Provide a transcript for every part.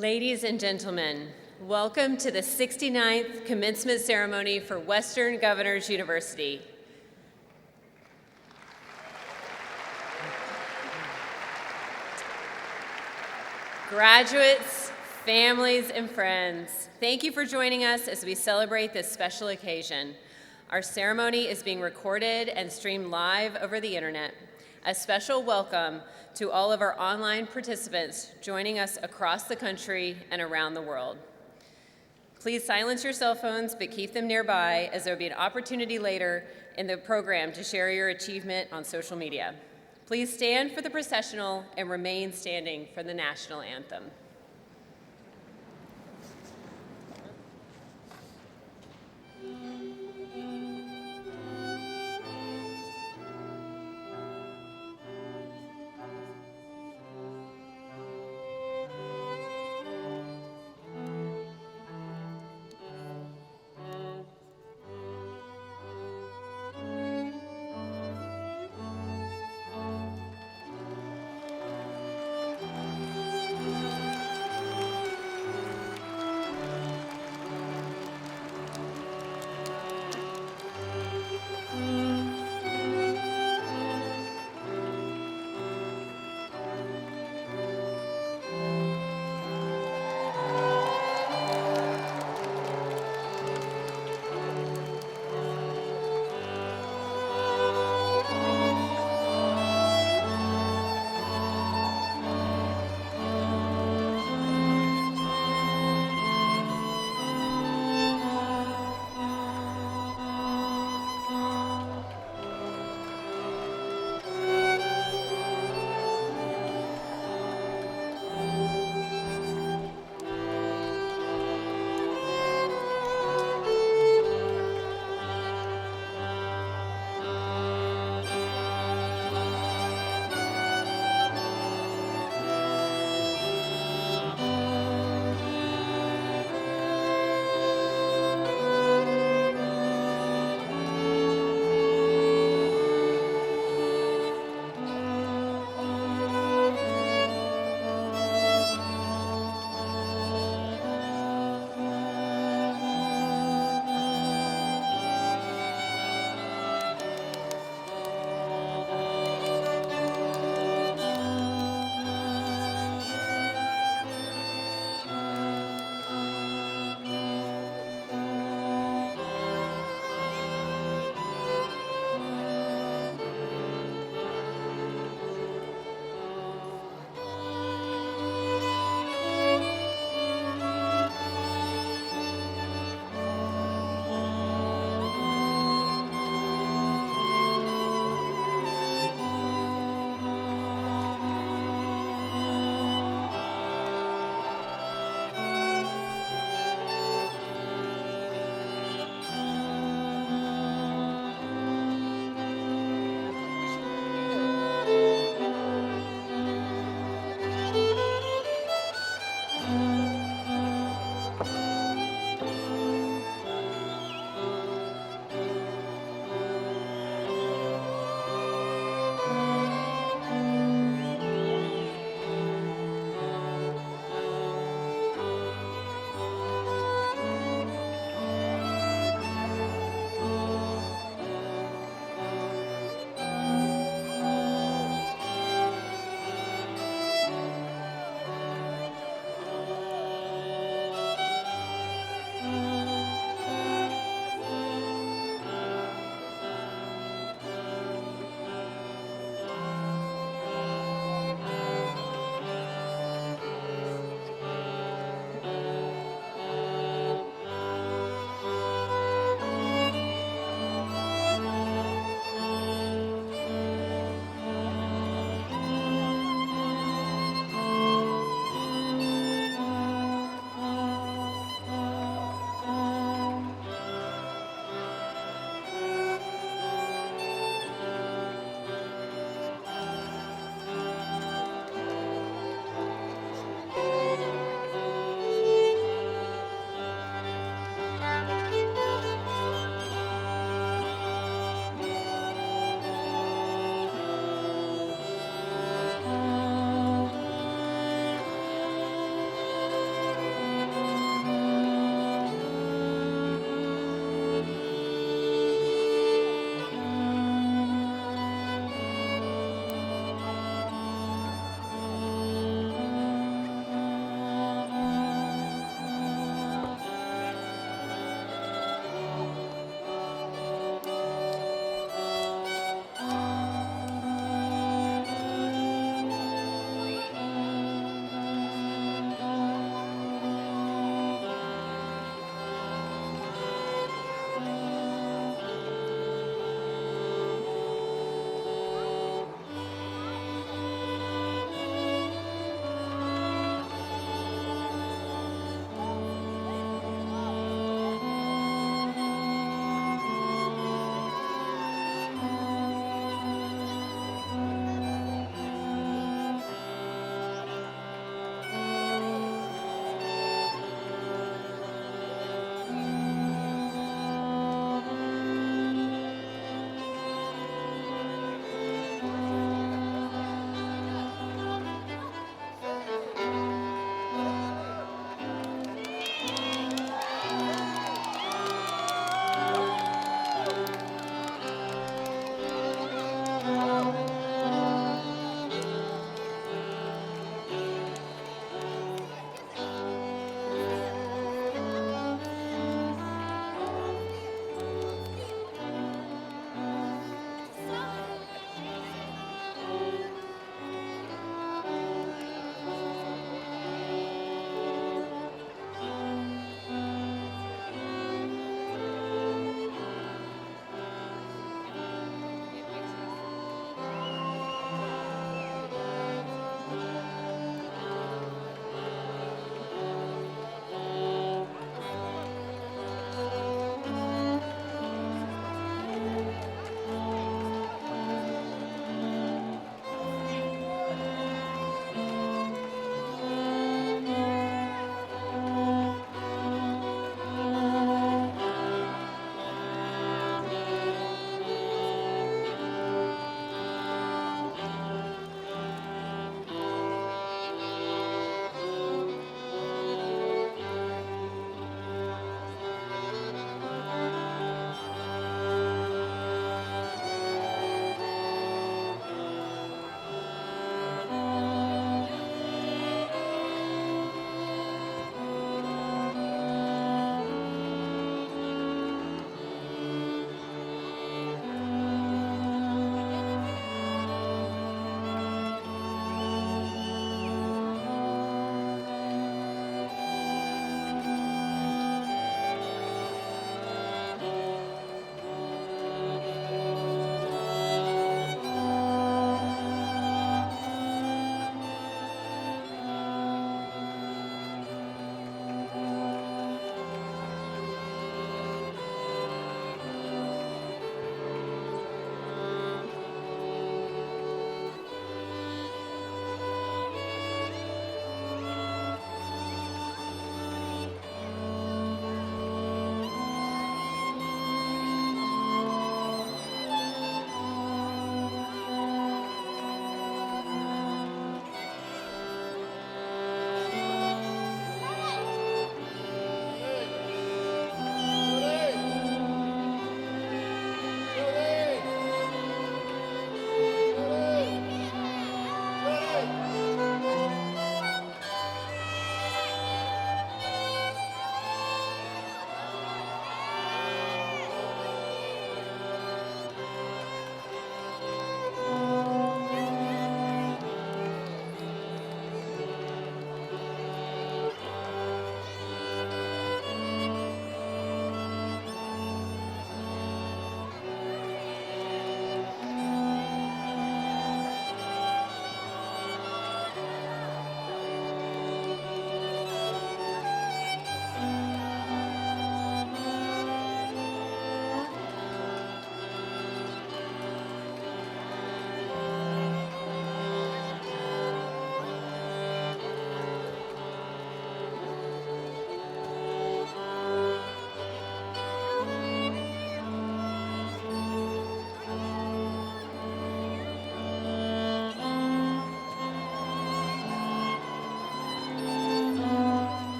Ladies and gentlemen, welcome to the 69th commencement ceremony for Western Governors University. Graduates, families, and friends, thank you for joining us as we celebrate this special occasion. Our ceremony is being recorded and streamed live over the internet. A special welcome to all of our online participants joining us across the country and around the world. Please silence your cell phones, but keep them nearby, as there will be an opportunity later in the program to share your achievement on social media. Please stand for the processional and remain standing for the national anthem.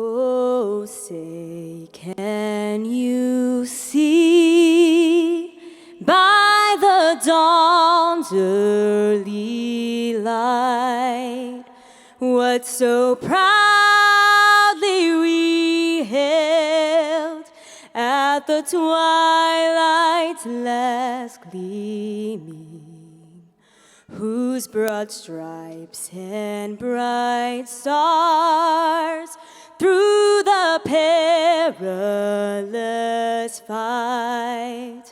Oh, say, can you see by the dawn's early light what so proudly we hailed at the twilight's last gleaming, whose broad stripes and bright stars through the perilous fight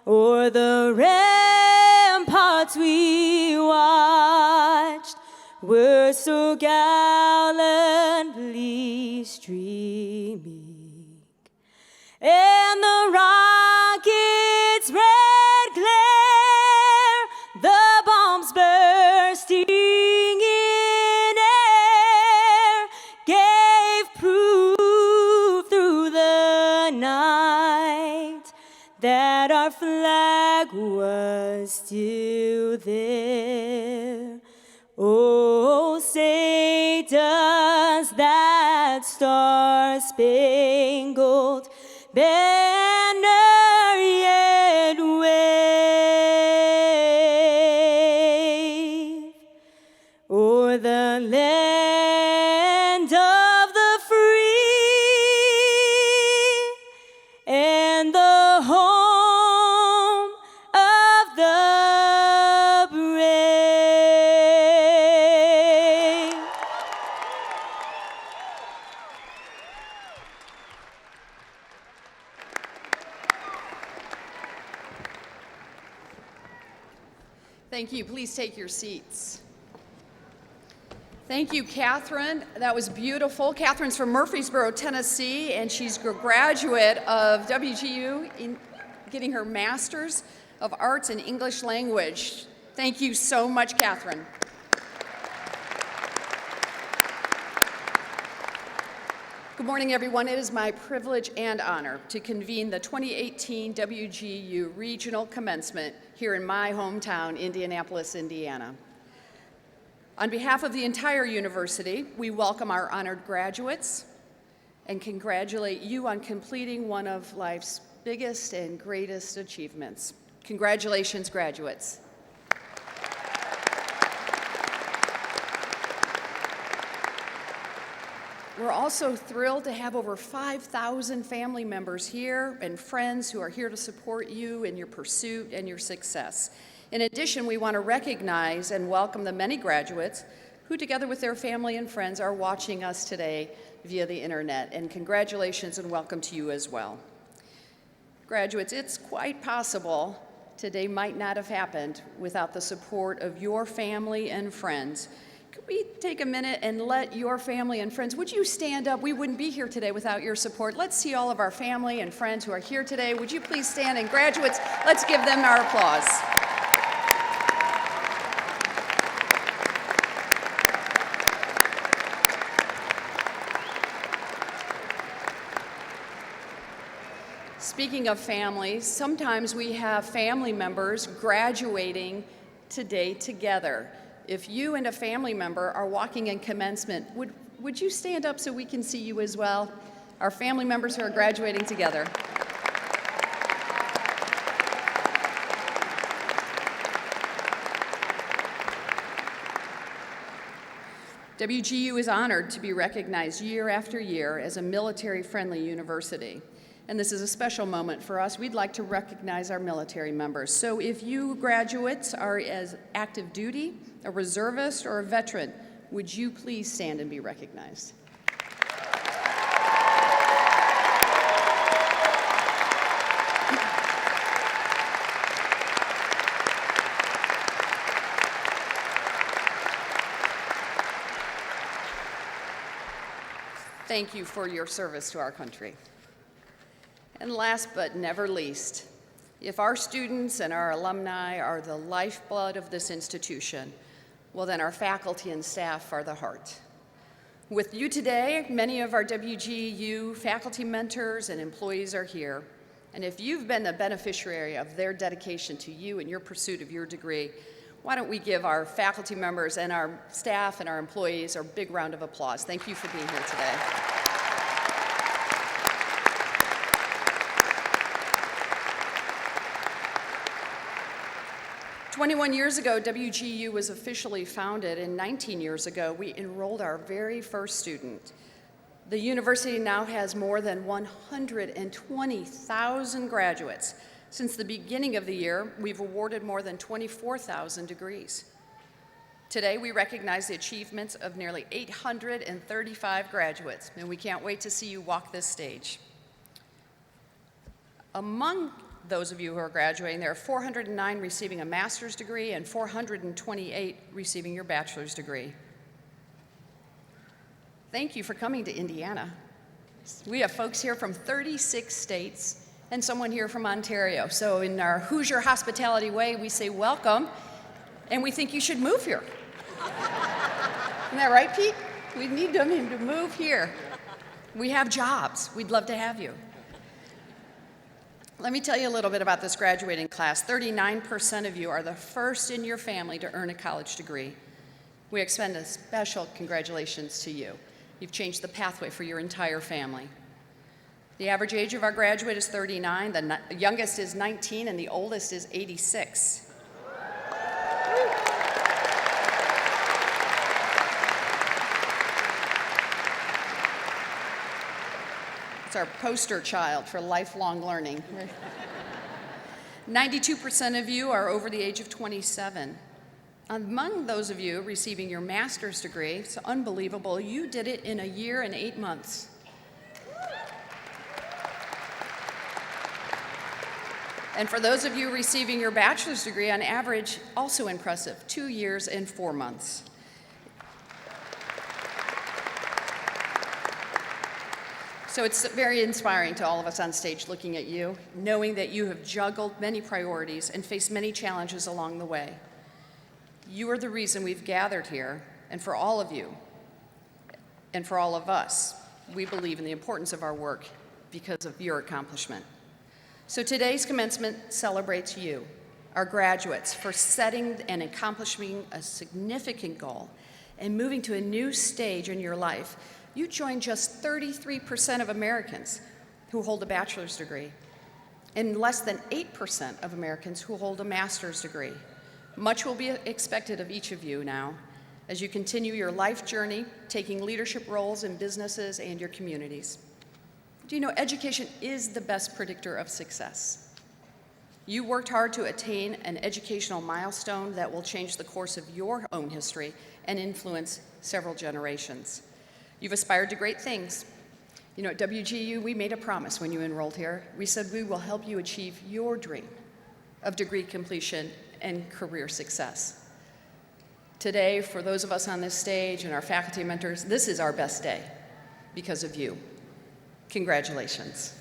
o'er the ramparts we watched were so gallantly streaming, and the rocket's red glare, the bombs bursting in air, gave proof through the night that our flag was still there. Oh, say, does that star-spangled banner yet wave o'er the land of the free and the home of the brave? Thank you. Please take your seats. Thank you, Katherine. That was beautiful. Katherine's from Murfreesboro, Tennessee, and she's a graduate of WGU in getting her Master's of Arts in English Language. Thank you so much, Katherine. Good morning, everyone. It is my privilege and honor to convene the 2018 WGU Regional Commencement here in my hometown, Indianapolis, Indiana. On behalf of the entire university, we welcome our honored graduates and congratulate you on completing one of life's biggest and greatest achievements. Congratulations, graduates. We're also thrilled to have over 5,000 family members here and friends who are here to support you in your pursuit and your success. In addition, we want to recognize and welcome the many graduates who, together with their family and friends, are watching us today via the internet. And congratulations and welcome to you as well. Graduates, it's quite possible today might not have happened without the support of your family and friends. Could we take a minute and let your family and friends, would you stand up? We wouldn't be here today without your support. Let's see all of our family and friends who are here today. Would you please stand? And graduates, let's give them our applause. Speaking of families, sometimes we have family members graduating today together. If you and a family member are walking in commencement, would you stand up so we can see you as well? Our family members who are graduating together. WGU is honored to be recognized year after year as a military-friendly university. And this is a special moment for us. We'd like to recognize our military members. So if you graduates are as active duty, a reservist, or a veteran, would you please stand and be recognized? Thank you for your service to our country. And last but never least, if our students and our alumni are the lifeblood of this institution, well then our faculty and staff are the heart. With you today, many of our WGU faculty mentors and employees are here. And if you've been the beneficiary of their dedication to you and your pursuit of your degree, why don't we give our faculty members and our staff and our employees a big round of applause. Thank you for being here today. 21 years ago, WGU was officially founded, and 19 years ago, we enrolled our very first student. The university now has more than 120,000 graduates. Since the beginning of the year, we've awarded more than 24,000 degrees. Today, we recognize the achievements of nearly 835 graduates, and we can't wait to see you walk this stage. Among those of you who are graduating, there are 409 receiving a master's degree and 428 receiving your bachelor's degree. Thank you for coming to Indiana. We have folks here from 36 states and someone here from Ontario. So in our Hoosier hospitality way, we say welcome, and we think you should move here. Isn't that right, Pete? We need them to move here. We have jobs. We'd love to have you. Let me tell you a little bit about this graduating class. 39% of you are the first in your family to earn a college degree. We extend a special congratulations to you. You've changed the pathway for your entire family. The average age of our graduate is 39, the youngest is 19, and the oldest is 86. It's our poster child for lifelong learning. 92% of you are over the age of 27. Among those of you receiving your master's degree, it's unbelievable, you did it in a year and 8 months. And for those of you receiving your bachelor's degree, on average, also impressive, 2 years and 4 months. So it's very inspiring to all of us on stage looking at you, knowing that you have juggled many priorities and faced many challenges along the way. You are the reason we've gathered here, and for all of you, and for all of us, we believe in the importance of our work because of your accomplishment. So today's commencement celebrates you, our graduates, for setting and accomplishing a significant goal and moving to a new stage in your life. You joined just 33% of Americans who hold a bachelor's degree, and less than 8% of Americans who hold a master's degree. Much will be expected of each of you now as you continue your life journey, taking leadership roles in businesses and your communities. Do you know education is the best predictor of success? You worked hard to attain an educational milestone that will change the course of your own history and influence several generations. You've aspired to great things. You know, at WGU, we made a promise when you enrolled here. We said we will help you achieve your dream of degree completion and career success. Today, for those of us on this stage and our faculty mentors, this is our best day because of you. Congratulations.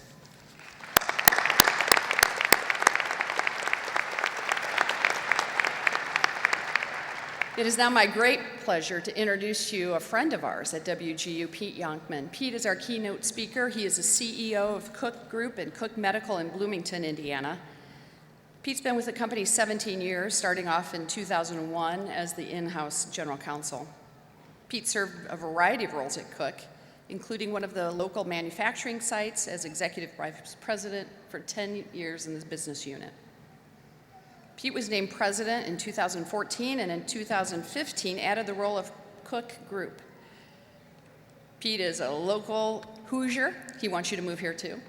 It is now my great pleasure to introduce you a friend of ours at WGU, Pete Yonkman. Pete is our keynote speaker. He is the CEO of Cook Group and Cook Medical in Bloomington, Indiana. Pete's been with the company 17 years, starting off in 2001 as the in-house general counsel. Pete served a variety of roles at Cook, including one of the local manufacturing sites as executive vice president for 10 years in the business unit. Pete was named president in 2014, and in 2015 added the role of Cook Group. Pete is a local Hoosier. He wants you to move here too.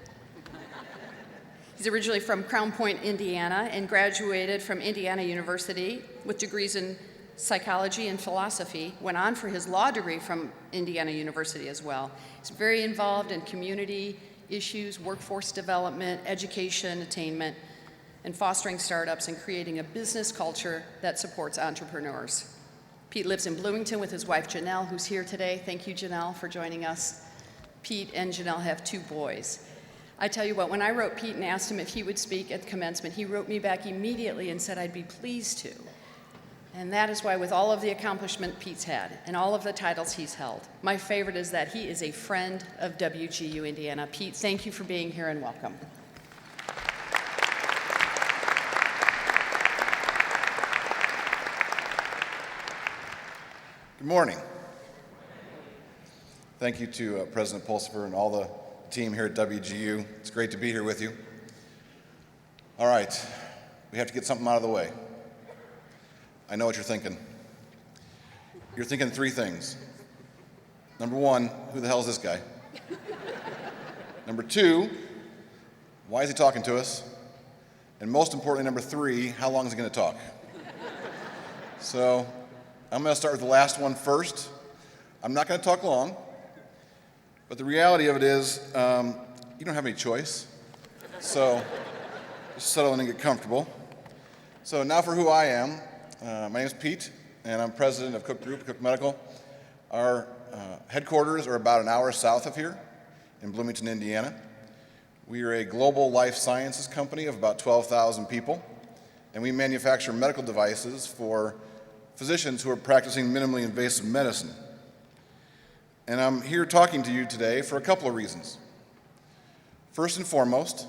He's originally from Crown Point, Indiana, and graduated from Indiana University with degrees in psychology and philosophy, went on for his law degree from Indiana University as well. He's very involved in community issues, workforce development, education attainment, and fostering startups and creating a business culture that supports entrepreneurs. Pete lives in Bloomington with his wife, Jenilee, who's here today. Thank you, Jenilee, for joining us. Pete and Jenilee have 2 boys. I tell you what, when I wrote Pete and asked him if he would speak at commencement, he wrote me back immediately and said I'd be pleased to. And that is why, with all of the accomplishment Pete's had and all of the titles he's held, my favorite is that he is a friend of WGU Indiana. Pete, thank you for being here and welcome. Good morning. Thank you to President Pulsifer and all the team here at WGU. It's great to be here with you. All right, we have to get something out of the way. I know what you're thinking. You're thinking three things. Number one, who the hell is this guy? Number two, why is he talking to us? And most importantly, number three, how long is he going to talk? So I'm going to start with the last one first. I'm not going to talk long, but the reality of it is you don't have any choice. So just settle in and get comfortable. So now for who I am. My name is Pete, and I'm president of Cook Group, Cook Medical. Our headquarters are about an hour south of here in Bloomington, Indiana. We are a global life sciences company of about 12,000 people, and we manufacture medical devices for physicians who are practicing minimally invasive medicine. And I'm here talking to you today for a couple of reasons. First and foremost,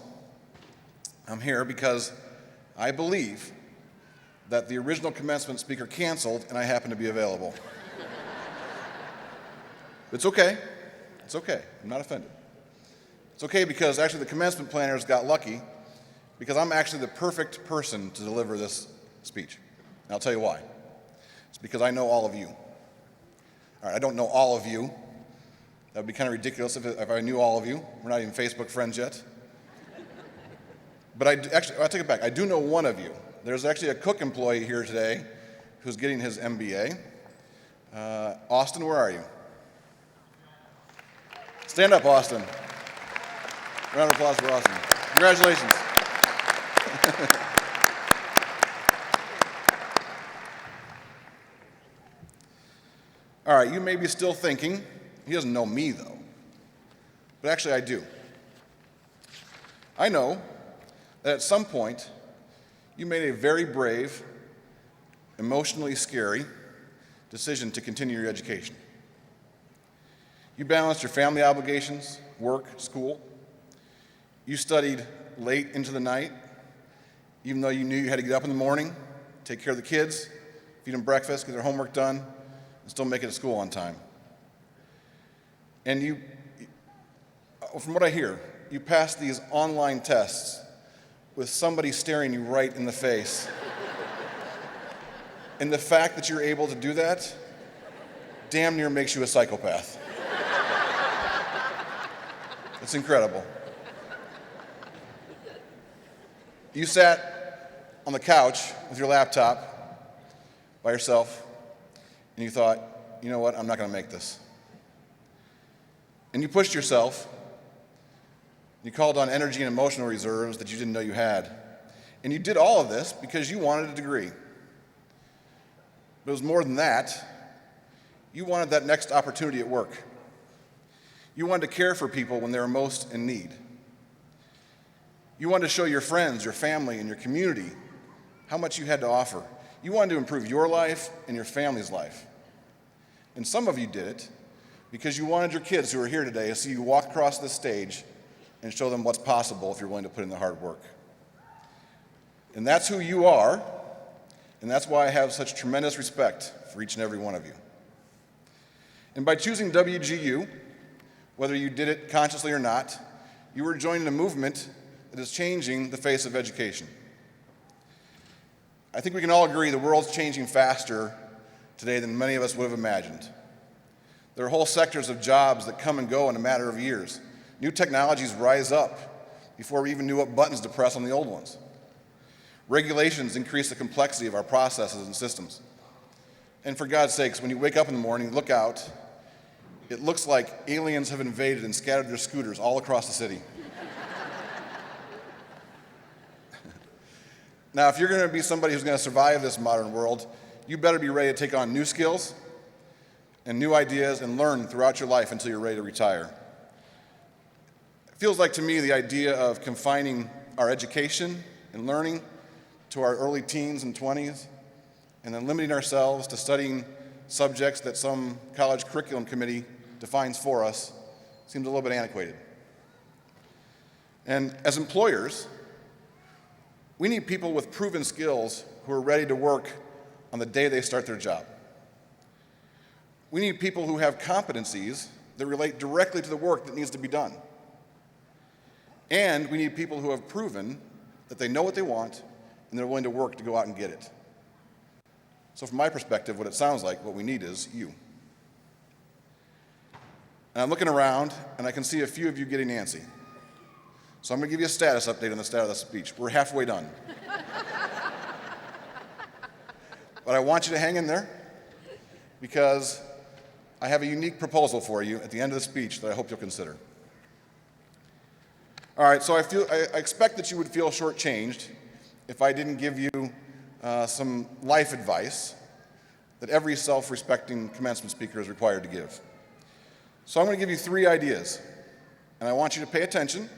I'm here because I believe that the original commencement speaker canceled and I happen to be available. It's okay. It's okay. I'm not offended. It's okay because actually the commencement planners got lucky because I'm actually the perfect person to deliver this speech. And I'll tell you why. It's because I know all of you. All right, I don't know all of you. That would be kind of ridiculous if I knew all of you. We're not even Facebook friends yet. But I take it back. I do know one of you. There's actually a Cook employee here today who's getting his MBA. Austin, where are you? Stand up, Austin. Round of applause for Austin. Congratulations. All right, you may be still thinking, he doesn't know me though. But actually I do. I know that at some point you made a very brave, emotionally scary decision to continue your education. You balanced your family obligations, work, school. You studied late into the night, even though you knew you had to get up in the morning, take care of the kids, feed them breakfast, get their homework done, and still make it to school on time. And you, from what I hear, you passed these online tests with somebody staring you right in the face. And the fact that you're able to do that damn near makes you a psychopath. It's incredible. You sat on the couch with your laptop by yourself, and you thought, you know what, I'm not going to make this. And you pushed yourself. You called on energy and emotional reserves that you didn't know you had. And you did all of this because you wanted a degree. But it was more than that. You wanted that next opportunity at work. You wanted to care for people when they were most in need. You wanted to show your friends, your family, and your community how much you had to offer. You wanted to improve your life and your family's life. And some of you did it because you wanted your kids who are here today to see you walk across this stage and show them what's possible if you're willing to put in the hard work. And that's who you are, and that's why I have such tremendous respect for each and every one of you. And by choosing WGU, whether you did it consciously or not, you were joining a movement that is changing the face of education. I think we can all agree the world's changing faster today than many of us would have imagined. There are whole sectors of jobs that come and go in a matter of years. New technologies rise up before we even knew what buttons to press on the old ones. Regulations increase the complexity of our processes and systems. And for God's sakes, when you wake up in the morning, look out, it looks like aliens have invaded and scattered their scooters all across the city. Now, if you're going to be somebody who's going to survive this modern world, you better be ready to take on new skills and new ideas and learn throughout your life until you're ready to retire. It feels like to me the idea of confining our education and learning to our early teens and 20s and then limiting ourselves to studying subjects that some college curriculum committee defines for us seems a little bit antiquated. And as employers, we need people with proven skills who are ready to work on the day they start their job. We need people who have competencies that relate directly to the work that needs to be done. And we need people who have proven that they know what they want and they're willing to work to go out and get it. So from my perspective, what it sounds like, what we need is you. And I'm looking around, and I can see a few of you getting antsy. So I'm going to give you a status update on the status of the speech. We're halfway done. But I want you to hang in there, because I have a unique proposal for you at the end of the speech that I hope you'll consider. All right, so I expect that you would feel shortchanged if I didn't give you some life advice that every self-respecting commencement speaker is required to give. So I'm going to give you 3 ideas, and I want you to pay attention,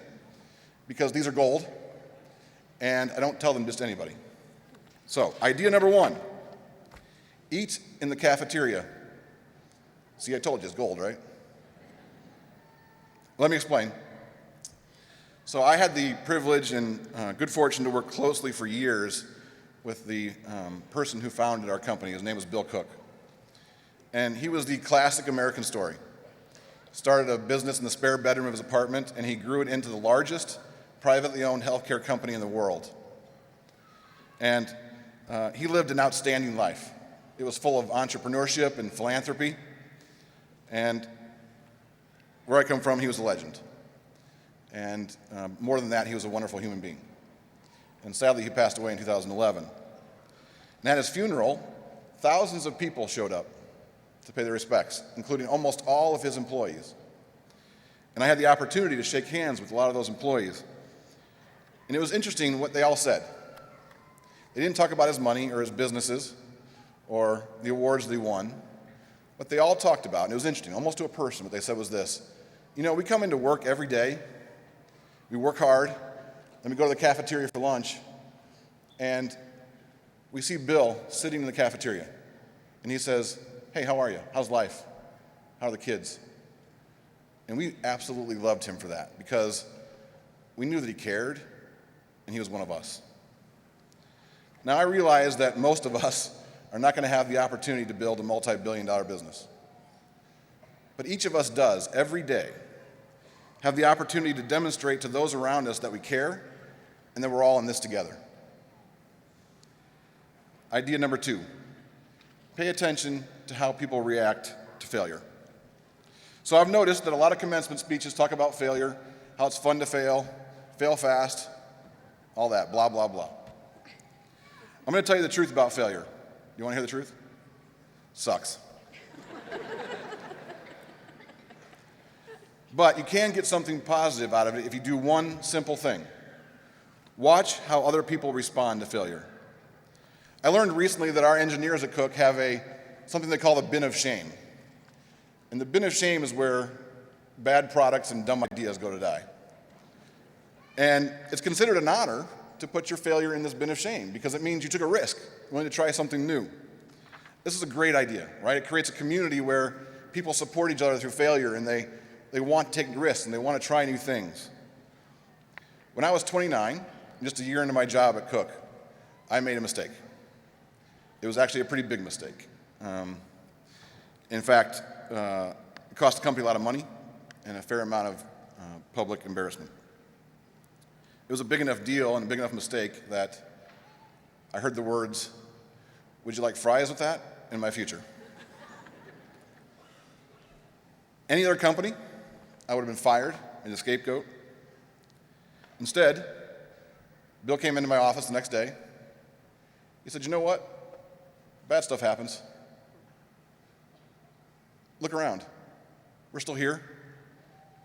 because these are gold, and I don't tell them just to anybody. So, idea number 1, eat in the cafeteria. See, I told you, it's gold, right? Let me explain. So I had the privilege and good fortune to work closely for years with the person who founded our company. His name was Bill Cook. And he was the classic American story. Started a business in the spare bedroom of his apartment, and he grew it into the largest privately owned healthcare company in the world. And he lived an outstanding life. It was full of entrepreneurship and philanthropy. And where I come from, he was a legend. And more than that, he was a wonderful human being. And sadly, he passed away in 2011. And at his funeral, thousands of people showed up to pay their respects, including almost all of his employees. And I had the opportunity to shake hands with a lot of those employees. And it was interesting what they all said. They didn't talk about his money or his businesses or the awards that he won. What they all talked about, and it was interesting, almost to a person, what they said was this: you know, we come into work every day, we work hard, then we go to the cafeteria for lunch, and we see Bill sitting in the cafeteria. And he says, hey, how are you? How's life? How are the kids? And we absolutely loved him for that, because we knew that he cared, and he was one of us. Now, I realize that most of us are not going to have the opportunity to build a multi-billion-dollar business. But each of us does, every day, have the opportunity to demonstrate to those around us that we care and that we're all in this together. Idea number 2, pay attention to how people react to failure. So I've noticed that a lot of commencement speeches talk about failure, how it's fun to fail fast, all that, blah, blah, blah. I'm going to tell you the truth about failure. You want to hear the truth? Sucks. But you can get something positive out of it if you do one simple thing. Watch how other people respond to failure. I learned recently that our engineers at Cook have something they call the bin of shame. And the bin of shame is where bad products and dumb ideas go to die. And it's considered an honor to put your failure in this bin of shame, because it means you took a risk, willing to try something new. This is a great idea, right? It creates a community where people support each other through failure, and they want to take risks, and they want to try new things. When I was 29, just a year into my job at Cook, I made a mistake. It was actually a pretty big mistake. In fact, it cost the company a lot of money and a fair amount of public embarrassment. It was a big enough deal and a big enough mistake that I heard the words, "Would you like fries with that?" in my future. Any other company, I would have been fired and a scapegoat. Instead, Bill came into my office the next day. He said, you know what? Bad stuff happens. Look around. We're still here.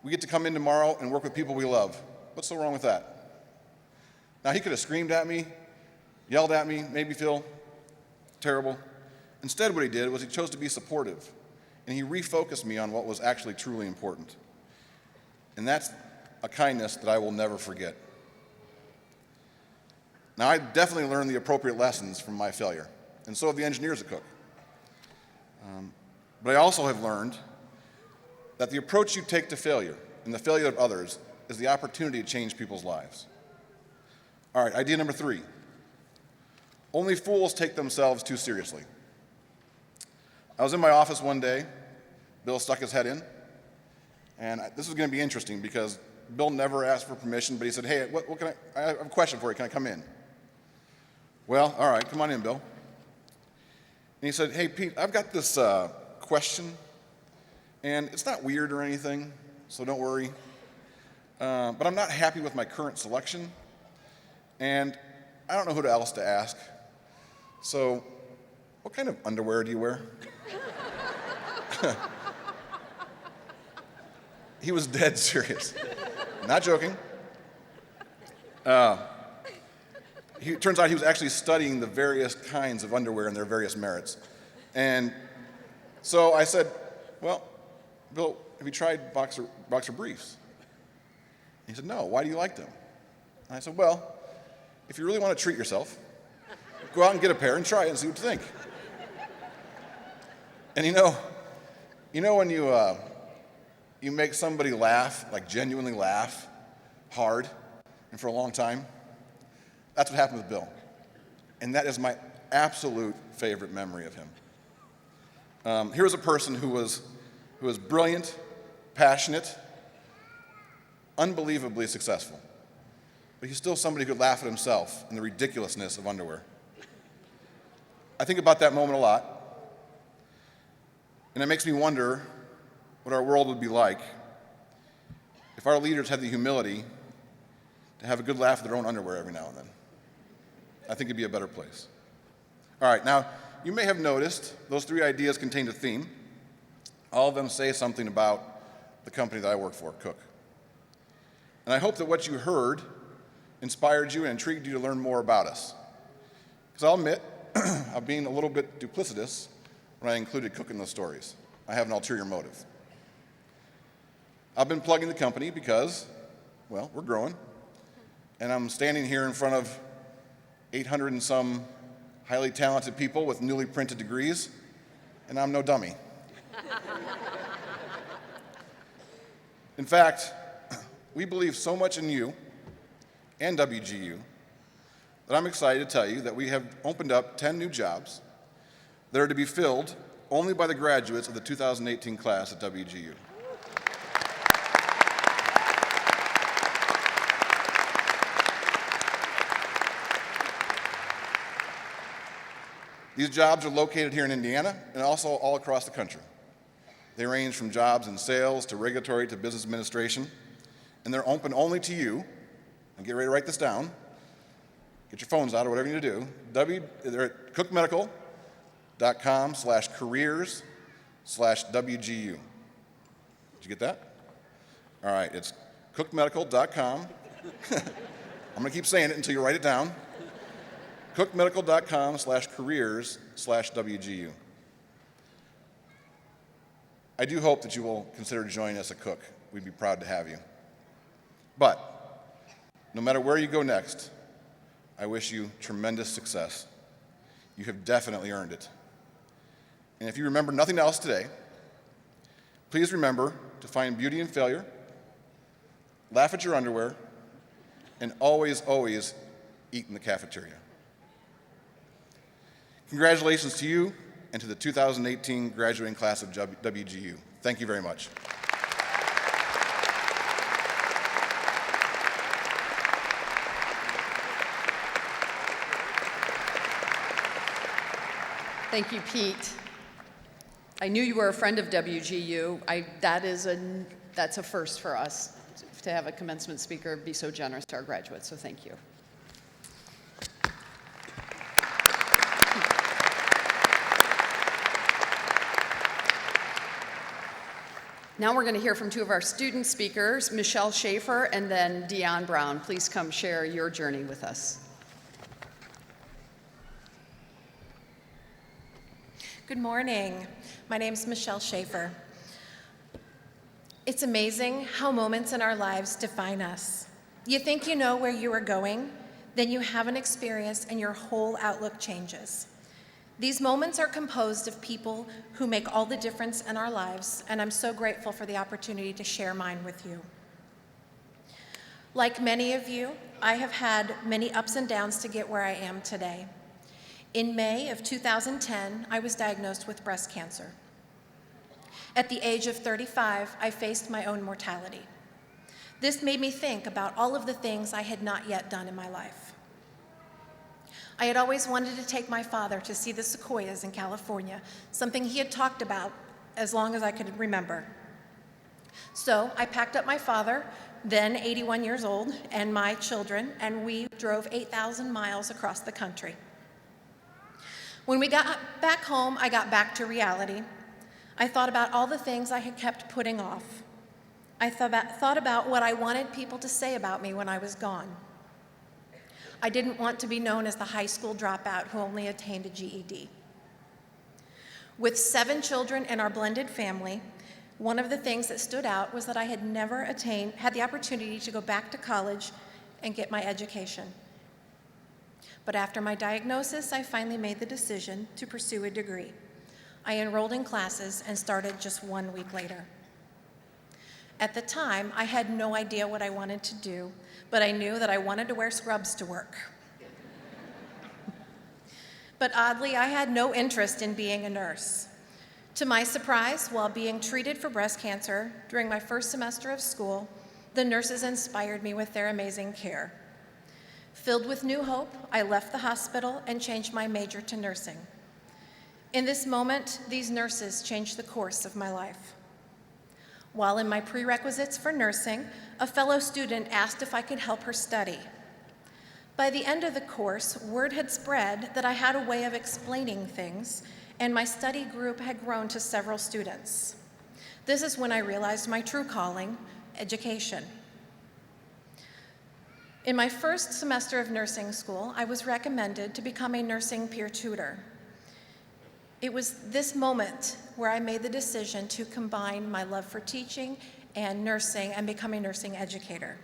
We get to come in tomorrow and work with people we love. What's so wrong with that? Now, he could have screamed at me, yelled at me, made me feel terrible. Instead, what he did was he chose to be supportive, and he refocused me on what was actually truly important. And that's a kindness that I will never forget. Now, I definitely learned the appropriate lessons from my failure, and so have the engineers at Cook. But I also have learned that the approach you take to failure and the failure of others is the opportunity to change people's lives. All right, idea number 3. Only fools take themselves too seriously. I was in my office one day. Bill stuck his head in. And this was going to be interesting because Bill never asked for permission, but he said, hey, what can I have a question for you. Can I come in? Well, all right, come on in, Bill. he said, hey, Pete, I've got this question, and it's not weird or anything, so don't worry. But I'm not happy with my current selection, and I don't know who else to ask. So, what kind of underwear do you wear? He was dead serious. Not joking. It turns out he was actually studying the various kinds of underwear and their various merits. And so I said, well, Bill, have you tried boxer briefs? He said, no, why do you like them? And I said, well, if you really want to treat yourself, go out and get a pair and try it and see what you think. And you know when you make somebody laugh, like genuinely laugh, hard, and for a long time? That's what happened with Bill. And that is my absolute favorite memory of him. Here was a person who was brilliant, passionate, unbelievably successful. But he's still somebody who could laugh at himself and the ridiculousness of underwear. I think about that moment a lot. And it makes me wonder what our world would be like if our leaders had the humility to have a good laugh at their own underwear every now and then. I think it'd be a better place. All right, now, you may have noticed those 3 ideas contained a theme. All of them say something about the company that I work for, Cook. And I hope that what you heard inspired you and intrigued you to learn more about us. Because I'll admit, I'm being a little bit duplicitous when I included Cook in those stories. I have an ulterior motive. I've been plugging the company because, well, we're growing. And I'm standing here in front of 800 and some highly talented people with newly printed degrees, and I'm no dummy. In fact, we believe so much in you and WGU that I'm excited to tell you that we have opened up 10 new jobs that are to be filled only by the graduates of the 2018 class at WGU. These jobs are located here in Indiana and also all across the country. They range from jobs in sales to regulatory to business administration, and they're open only to you. And get ready to write this down. Get your phones out or whatever you need to do. They're at cookmedical.com/careers/WGU. Did you get that? All right, it's cookmedical.com. I'm going to keep saying it until you write it down. cookmedical.com/careers/WGU. I do hope that you will consider joining us at Cook. We'd be proud to have you. But no matter where you go next, I wish you tremendous success. You have definitely earned it. And if you remember nothing else today, please remember to find beauty in failure, laugh at your underwear, and always, always eat in the cafeteria. Congratulations to you and to the 2018 graduating class of WGU. Thank you very much. Thank you, Pete. I knew you were a friend of WGU. That's a first for us to have a commencement speaker be so generous to our graduates, so thank you. Now we're going to hear from 2 of our student speakers, Michelle Schaefer and then Dion Brown. Please come share your journey with us. Good morning. My name is Michelle Schaefer. It's amazing how moments in our lives define us. You think you know where you are going, then you have an experience and your whole outlook changes. These moments are composed of people who make all the difference in our lives, and I'm so grateful for the opportunity to share mine with you. Like many of you, I have had many ups and downs to get where I am today. In May of 2010, I was diagnosed with breast cancer. At the age of 35, I faced my own mortality. This made me think about all of the things I had not yet done in my life. I had always wanted to take my father to see the sequoias in California, something he had talked about as long as I could remember. So I packed up my father, then 81 years old, and my children, and we drove 8,000 miles across the country. When we got back home, I got back to reality. I thought about all the things I had kept putting off. I thought about what I wanted people to say about me when I was gone. I didn't want to be known as the high school dropout who only attained a GED. With 7 children in our blended family, one of the things that stood out was that I had never had the opportunity to go back to college and get my education. But after my diagnosis, I finally made the decision to pursue a degree. I enrolled in classes and started just 1 week later. At the time, I had no idea what I wanted to do, but I knew that I wanted to wear scrubs to work. But oddly, I had no interest in being a nurse. To my surprise, while being treated for breast cancer during my first semester of school, the nurses inspired me with their amazing care. Filled with new hope, I left the hospital and changed my major to nursing. In this moment, these nurses changed the course of my life. While in my prerequisites for nursing, a fellow student asked if I could help her study. By the end of the course, word had spread that I had a way of explaining things, and my study group had grown to several students. This is when I realized my true calling, education. In my first semester of nursing school, I was recommended to become a nursing peer tutor. It was this moment where I made the decision to combine my love for teaching and nursing and become a nursing educator.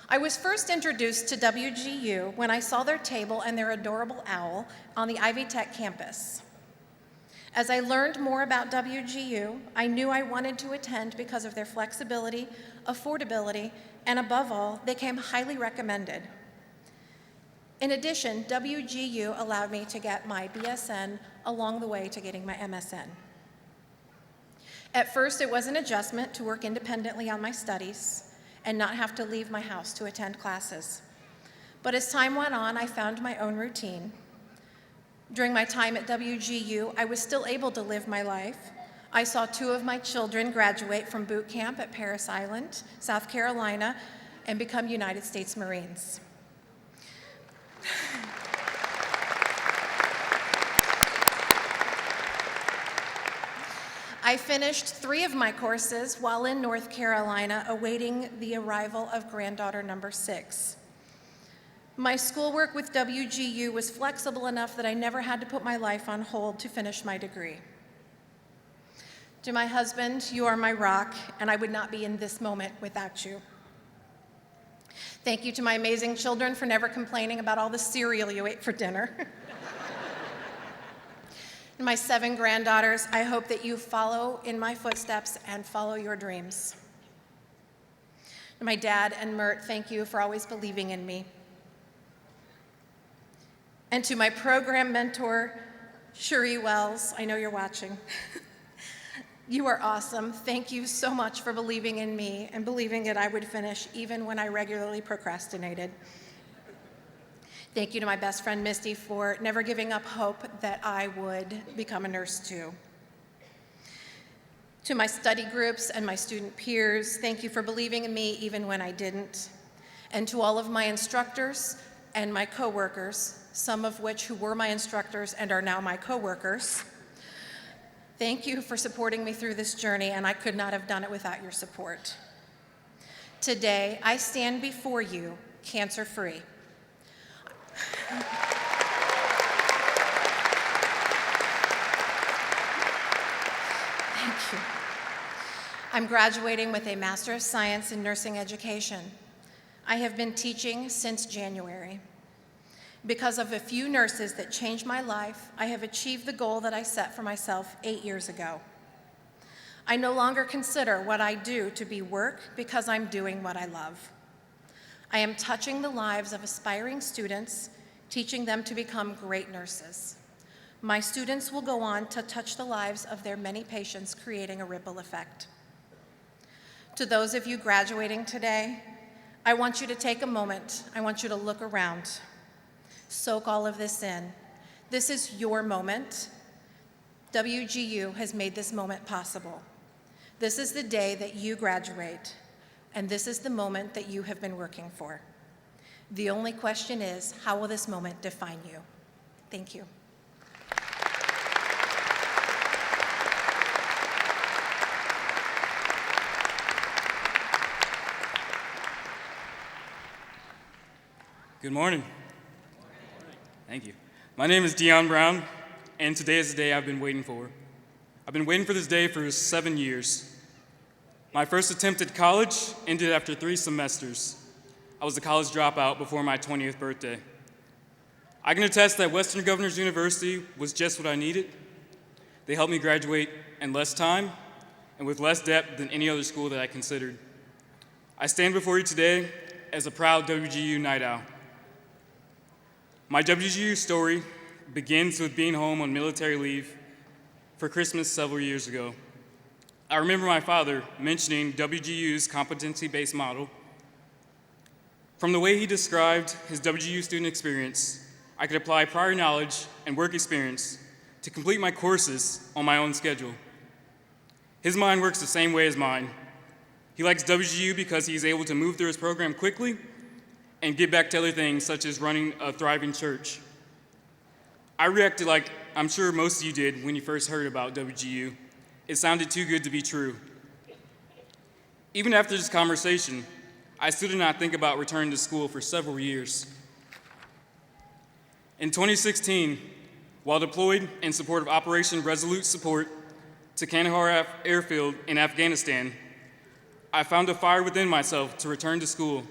I was first introduced to WGU when I saw their table and their adorable owl on the Ivy Tech campus. As I learned more about WGU, I knew I wanted to attend because of their flexibility, affordability, and above all, they came highly recommended. In addition, WGU allowed me to get my BSN along the way to getting my MSN. At first, it was an adjustment to work independently on my studies and not have to leave my house to attend classes. But as time went on, I found my own routine. During my time at WGU, I was still able to live my life. I saw 2 of my children graduate from boot camp at Parris Island, South Carolina, and become United States Marines. I finished 3 of my courses while in North Carolina, awaiting the arrival of granddaughter number 6. My schoolwork with WGU was flexible enough that I never had to put my life on hold to finish my degree. To my husband, you are my rock, and I would not be in this moment without you. Thank you to my amazing children for never complaining about all the cereal you ate for dinner. And my 7 granddaughters, I hope that you follow in my footsteps and follow your dreams. And my dad and Mert, thank you for always believing in me. And to my program mentor, Cherie Wells, I know you're watching. You are awesome. Thank you so much for believing in me and believing that I would finish even when I regularly procrastinated. Thank you to my best friend, Misty, for never giving up hope that I would become a nurse too. To my study groups and my student peers, thank you for believing in me even when I didn't. And to all of my instructors and my coworkers, some of which who were my instructors and are now my coworkers, thank you for supporting me through this journey, and I could not have done it without your support. Today, I stand before you cancer-free. Thank you. I'm graduating with a Master of Science in Nursing Education. I have been teaching since January. Because of a few nurses that changed my life, I have achieved the goal that I set for myself 8 years ago. I no longer consider what I do to be work because I'm doing what I love. I am touching the lives of aspiring students, teaching them to become great nurses. My students will go on to touch the lives of their many patients, creating a ripple effect. To those of you graduating today, I want you to take a moment. I want you to look around. Soak all of this in. This is your moment. WGU has made this moment possible. This is the day that you graduate, and this is the moment that you have been working for. The only question is, how will this moment define you? Thank you. Good morning. Thank you. My name is Dion Brown, and today is the day I've been waiting for. I've been waiting for this day for 7 years. My first attempt at college ended after 3 semesters. I was a college dropout before my 20th birthday. I can attest that Western Governors University was just what I needed. They helped me graduate in less time and with less depth than any other school that I considered. I stand before you today as a proud WGU Night Owl. My WGU story begins with being home on military leave for Christmas several years ago. I remember my father mentioning WGU's competency-based model. From the way he described his WGU student experience, I could apply prior knowledge and work experience to complete my courses on my own schedule. His mind works the same way as mine. He likes WGU because he's able to move through his program quickly and get back to other things, such as running a thriving church. I reacted like I'm sure most of you did when you first heard about WGU. It sounded too good to be true. Even after this conversation, I still did not think about returning to school for several years. In 2016, while deployed in support of Operation Resolute Support to Kandahar Airfield in Afghanistan, I found a fire within myself to return to school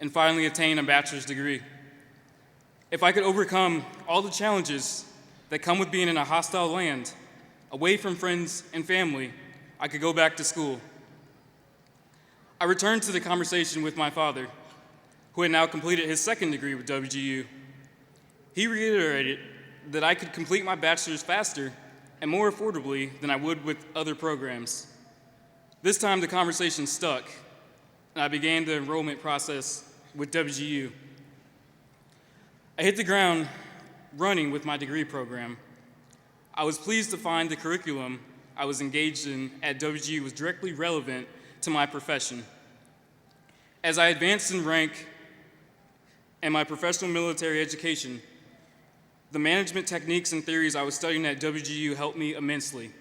and finally attain a bachelor's degree. If I could overcome all the challenges that come with being in a hostile land, away from friends and family, I could go back to school. I returned to the conversation with my father, who had now completed his second degree with WGU. He reiterated that I could complete my bachelor's faster and more affordably than I would with other programs. This time the conversation stuck, and I began the enrollment process with WGU. I hit the ground running with my degree program. I was pleased to find the curriculum I was engaged in at WGU was directly relevant to my profession. As I advanced in rank and my professional military education, the management techniques and theories I was studying at WGU helped me immensely.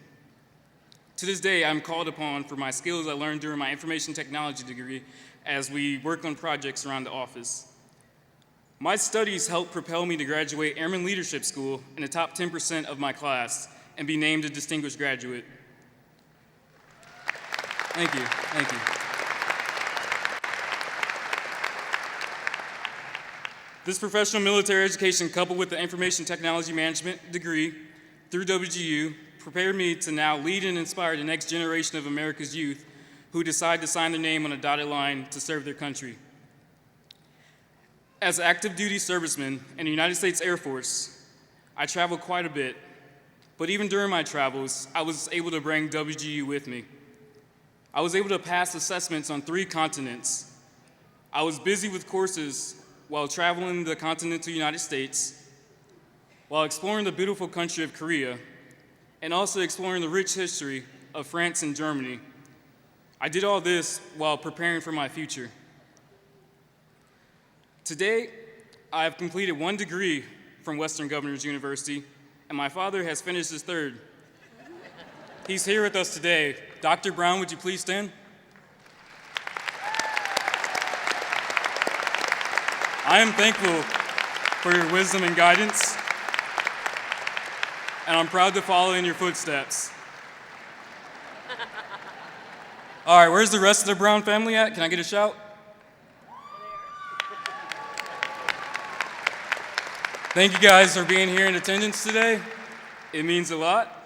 To this day, I'm called upon for my skills I learned during my information technology degree as we work on projects around the office. My studies helped propel me to graduate Airman Leadership School in the top 10% of my class and be named a distinguished graduate. Thank you, thank you. This professional military education, coupled with the information technology management degree through WGU, prepared me to now lead and inspire the next generation of America's youth who decide to sign their name on a dotted line to serve their country. As an active duty serviceman in the United States Air Force, I traveled quite a bit, but even during my travels, I was able to bring WGU with me. I was able to pass assessments on 3 continents. I was busy with courses while traveling the continental United States, while exploring the beautiful country of Korea, and also exploring the rich history of France and Germany. I did all this while preparing for my future. Today, I have completed 1 degree from Western Governors University, and my father has finished his 3rd. He's here with us today. Dr. Brown, would you please stand? I am thankful for your wisdom and guidance, and I'm proud to follow in your footsteps. All right, where's the rest of the Brown family at? Can I get a shout? Thank you guys for being here in attendance today. It means a lot.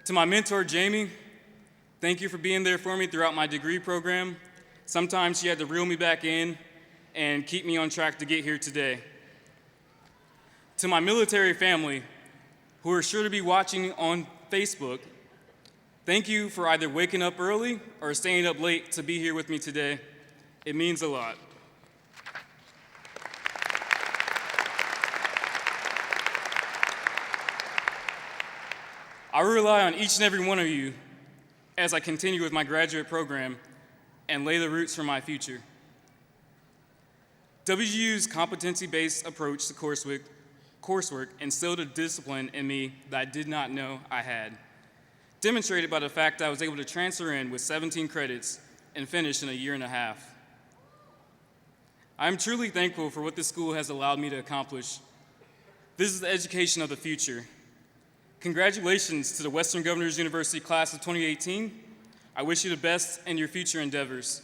To my mentor, Jamie, thank you for being there for me throughout my degree program. Sometimes she had to reel me back in and keep me on track to get here today. To my military family, who are sure to be watching on Facebook, thank you for either waking up early or staying up late to be here with me today. It means a lot. I rely on each and every one of you as I continue with my graduate program and lay the roots for my future. WGU's competency-based approach to coursework instilled a discipline in me that I did not know I had, demonstrated by the fact that I was able to transfer in with 17 credits and finish in a year and a half. I'm truly thankful for what this school has allowed me to accomplish. This is the education of the future. Congratulations to the Western Governors University class of 2018. I wish you the best in your future endeavors.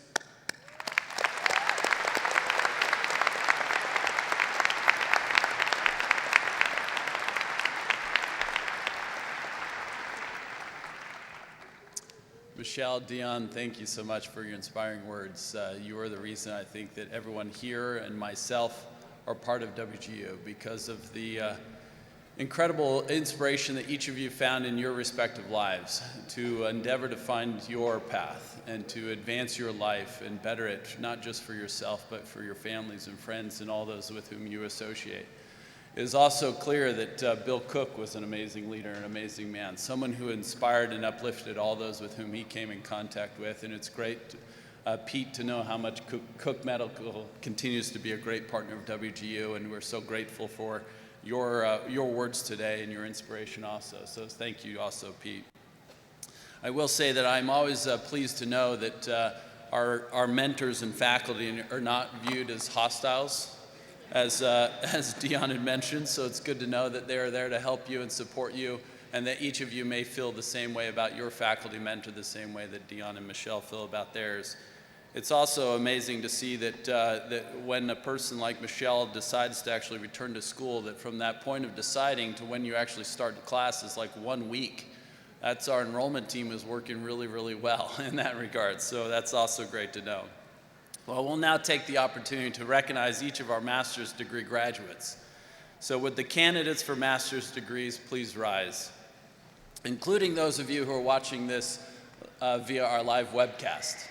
Michelle, Dion, thank you so much for your inspiring words. You are the reason I think that everyone here and myself are part of WGU because of the incredible inspiration that each of you found in your respective lives to endeavor to find your path and to advance your life and better it, not just for yourself, but for your families and friends and all those with whom you associate. It is also clear that Bill Cook was an amazing leader, an amazing man, someone who inspired and uplifted all those with whom he came in contact with. And it's great, Pete, to know how much Cook Medical continues to be a great partner of WGU, and we're so grateful for your words today and your inspiration also. So thank you also, Pete. I will say that I'm always pleased to know that our mentors and faculty are not viewed as hostiles, as Dion had mentioned, so it's good to know that they are there to help you and support you, and that each of you may feel the same way about your faculty mentor the same way that Dion and Michelle feel about theirs. It's also amazing to see that when a person like Michelle decides to actually return to school, that from that point of deciding to when you actually start class is like 1 week. That's our enrollment team is working really, really well in that regard, so that's also great to know. Well, we'll now take the opportunity to recognize each of our master's degree graduates. So would the candidates for master's degrees please rise, including those of you who are watching this via our live webcast.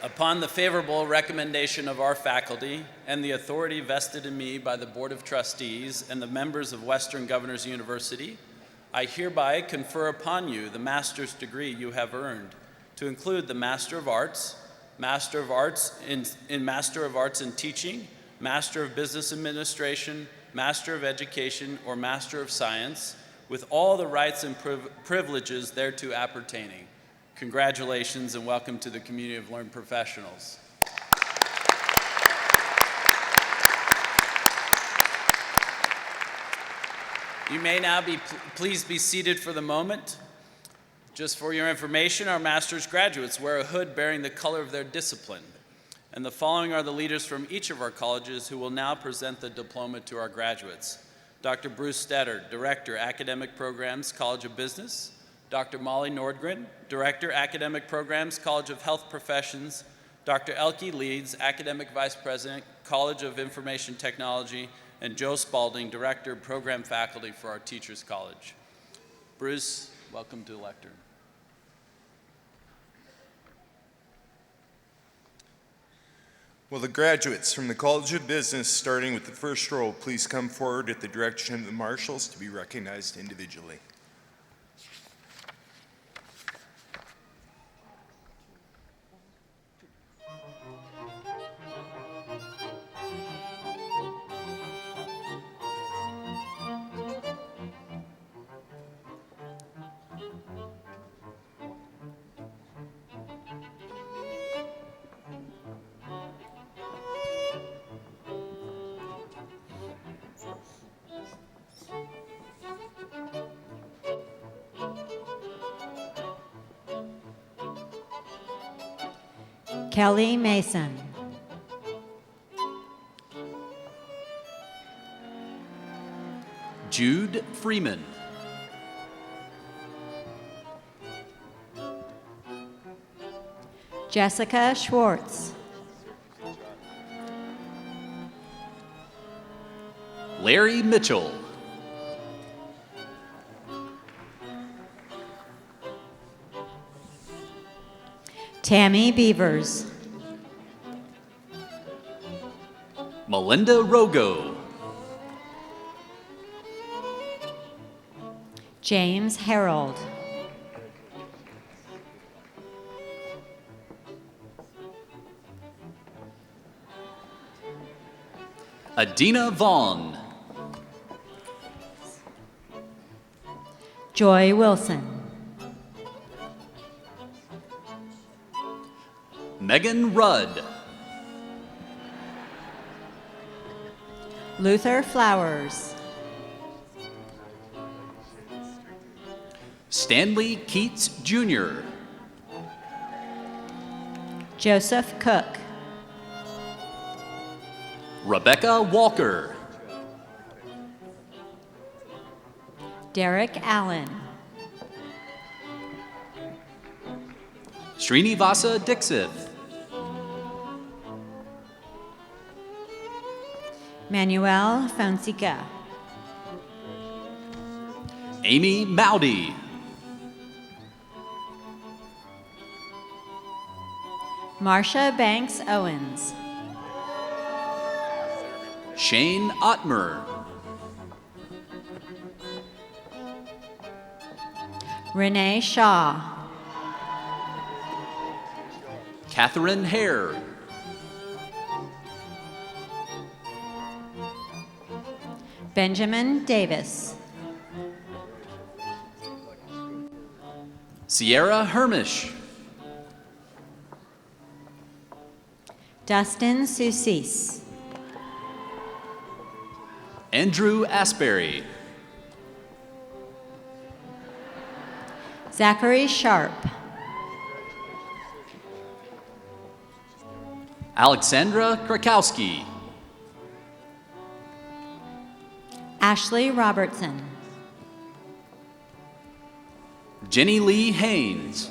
Upon the favorable recommendation of our faculty and the authority vested in me by the Board of Trustees and the members of Western Governors University, I hereby confer upon you the master's degree you have earned, to include the Master of Arts in Master of Arts in Teaching, Master of Business Administration, Master of Education, or Master of Science, with all the rights and privileges thereto appertaining. Congratulations and welcome to the community of learned professionals. You may now please be seated for the moment. Just for your information, our master's graduates wear a hood bearing the color of their discipline. And the following are the leaders from each of our colleges who will now present the diploma to our graduates. Dr. Bruce Stetter, Director, Academic Programs, College of Business. Dr. Molly Nordgren, Director, Academic Programs, College of Health Professions. Dr. Elke Leeds, Academic Vice President, College of Information Technology. And Joe Spalding, Director, Program Faculty for our Teachers College. Bruce, welcome to the lectern. Will the graduates from the College of Business, starting with the first row, please come forward at the direction of the marshals to be recognized individually. Kelley Mason. Jude Freeman. Jessica Schwartz. Larry Mitchell. Tammy Beavers. Melinda Rogo. James Harold. Adena Vaughn. Joy Wilson. Meghan Rudd. Luther Flowers. Stanley Keets Jr. Joseph Cook. Rebecca Walker. Derek Allen. Srinivasa Dixit. Manuel Fonseca. Amy Mowdy. Marsha Banks-Owens. Shane Ottmer. Renee Shaw. Katherine Hare. Benjamin Davis. Sierra Hermish. Dustin Sucese. Andrew Asbury. Zachary Sharp. Alexandra Krakowski. Ashley Robertson. Jenilee Haynes.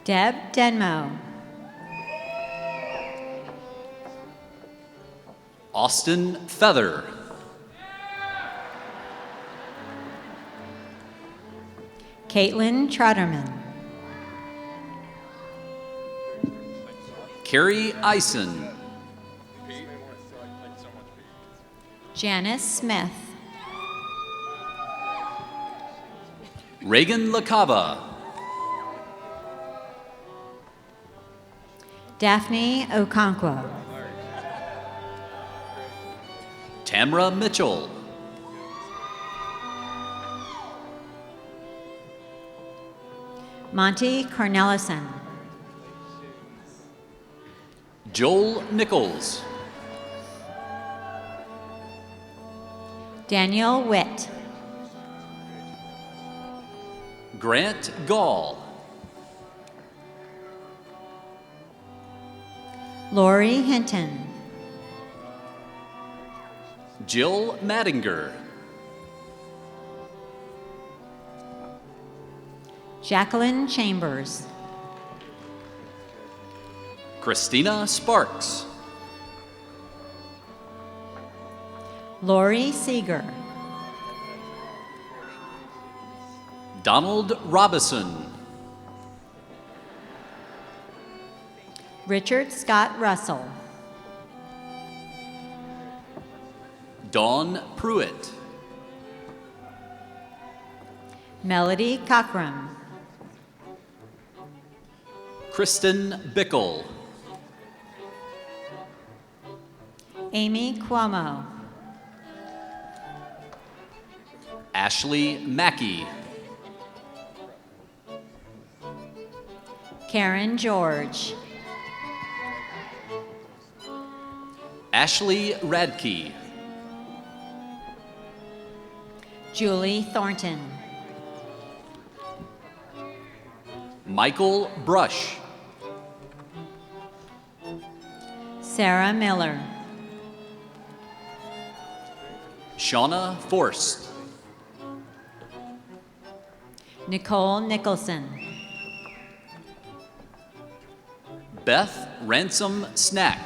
Deb Denmo. Austin Feather. Caitlin Trauterman. Carrie Eisen. Janice Smith. Raegan LaCava. Daphne Okonkwo. Tamra Mitchell. Monty Cornelison. Joel Nichols. Daniel Witt. Grant Gall. Lori Hinton. Jill Mattinger. Jacqueline Chambers. Christina Sparks. Lori Seeger. Donald Robison. Richard Scott Russell. Dawn Pruitt. Melody Cockrum. Kristen Bickle. Amy Cuomo. Ashley Mackey. Karen George. Ashley Radke. Julie Thornton. Michael Brush. Sarah Miller. Shauna Forst. Nicole Nicholson. Beth Ransom Snack.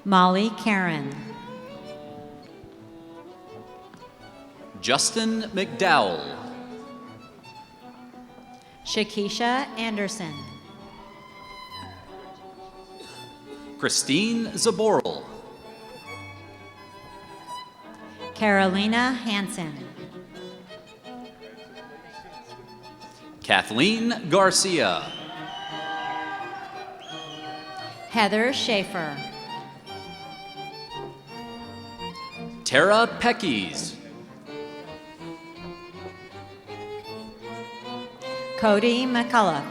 Molly Karen. Justin McDowell. Shakisha Anderson. Christine Zaboral. Carolina Hansen. Kathleen Garcia. Heather Schaefer. Tara Peckies. Cody McCullough.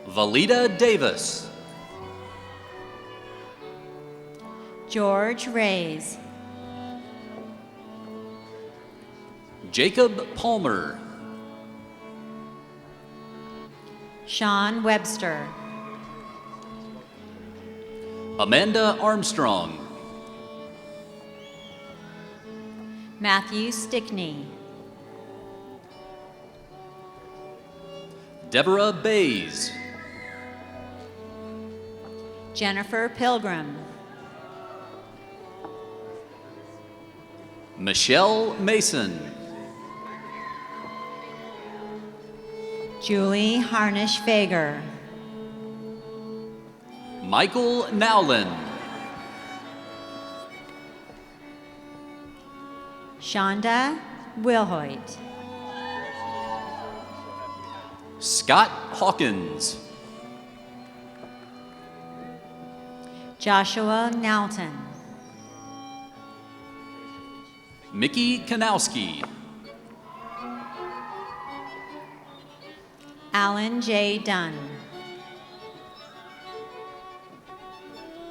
Valita Davis. George Reyes. Jacob Palmer. Sean Webster. Amanda Armstrong. Matthew Stickney. Deborah Bays. Jennifer Pilgrim. Michelle Mason. Julie Harnish Fager. Michael Nowlin. Shonda Wilhoit. Scott Hawkins. Joshua Nalton. Mickey Kanowski. Alan J. Dunn.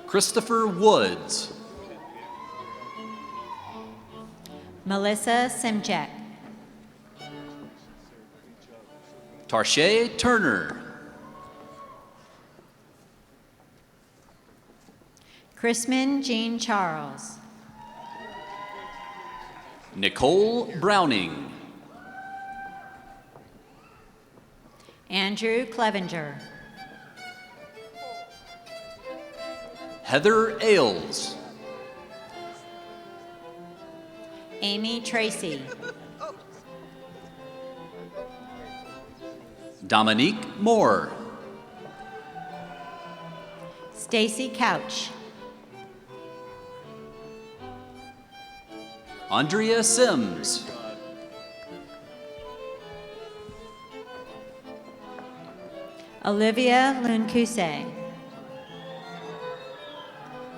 Christopher Woods. Melissa Simchek. Tarshay Turner. Chrisman Jean Charles. Nicole Browning. Andrew Clevenger. Heather Ailes. Amy Tracy. Dominique Moore. Stacy Couch. Andrea Sims. Olivia Luncuse.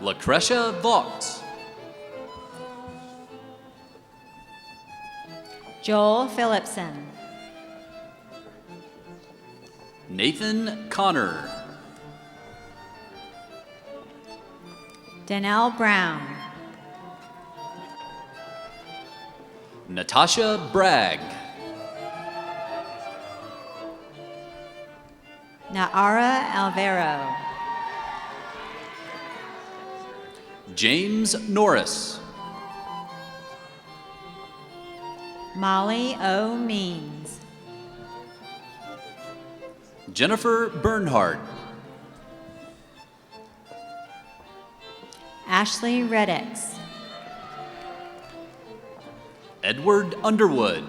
Lucretia Vaux. Joel Phillipson. Nathan Connor. Danelle Brown. Natasha Bragg. Naara Alvaro. James Norris. Molly O. Means. Jennifer Bernhardt. Ashley Reddix. Edward Underwood.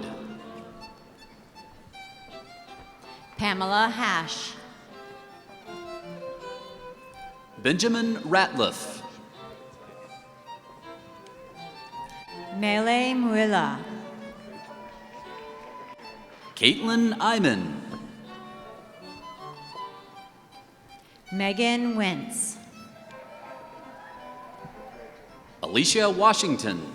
Pamela Hash. Benjamin Ratliff. Mele Muila. Caitlin Iman. Megan Wentz. Alicia Washington.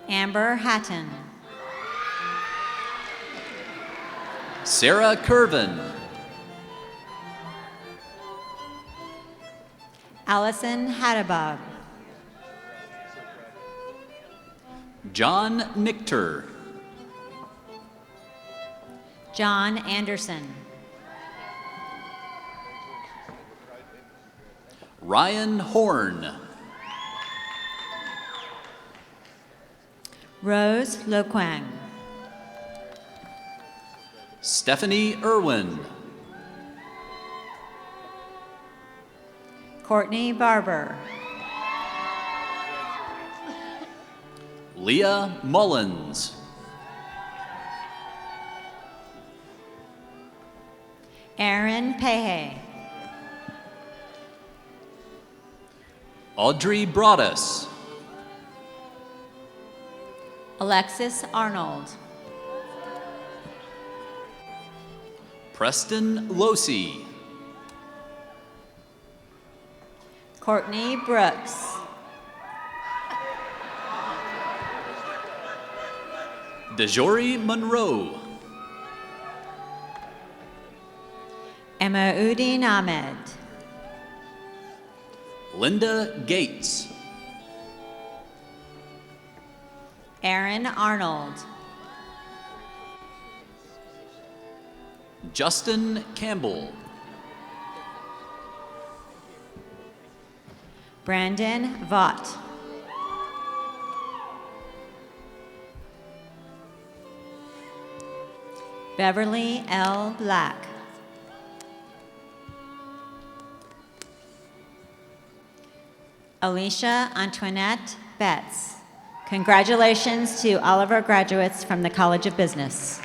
Amber Hatton. Sarah Curvin. Allison Hadabab. John Nichter. John Anderson. Ryan Horn. Rose Loquang. Stephanie Irwin. Courtney Barber. Leah Mullins. Aaron Pehe. Audrey Broaddus. Alexis Arnold. Preston Losey. Courtney Brooks. DeJory Monroe. Emmaudin Ahmed. Linda Gates. Aaron Arnold. Justin Campbell. Brandon Vaught. Beverly L. Black. Alicia Antoinette Betts. Congratulations to all of our graduates from the College of Business.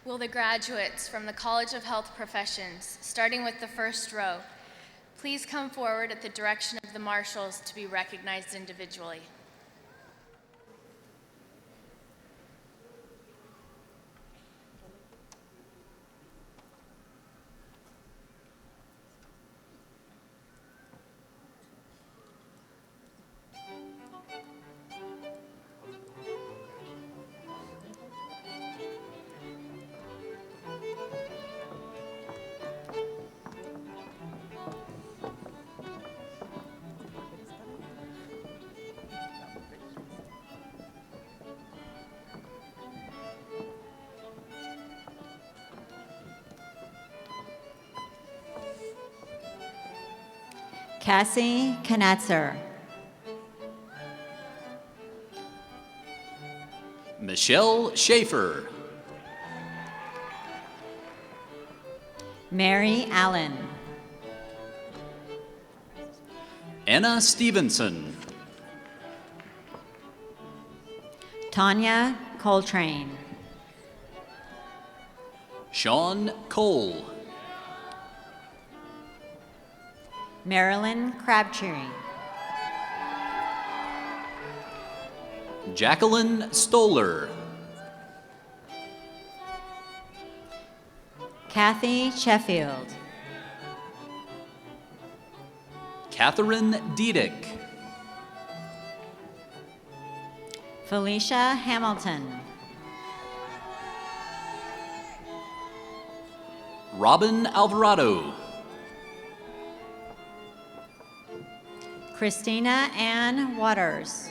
Will the graduates from the College of Health Professions, starting with the first row, please come forward at the direction of the marshals to be recognized individually. Cassie Knatzer. Michelle Schaefer. Mary Allen. Anna Stevenson. Tanya Coltrane. Sean Cole. Marilyn Crabtree. Jacqueline Stoller. Kathy Sheffield. Katherine Diedick. Felicia Hamilton. Robin Alvarado. Christina Ann Waters.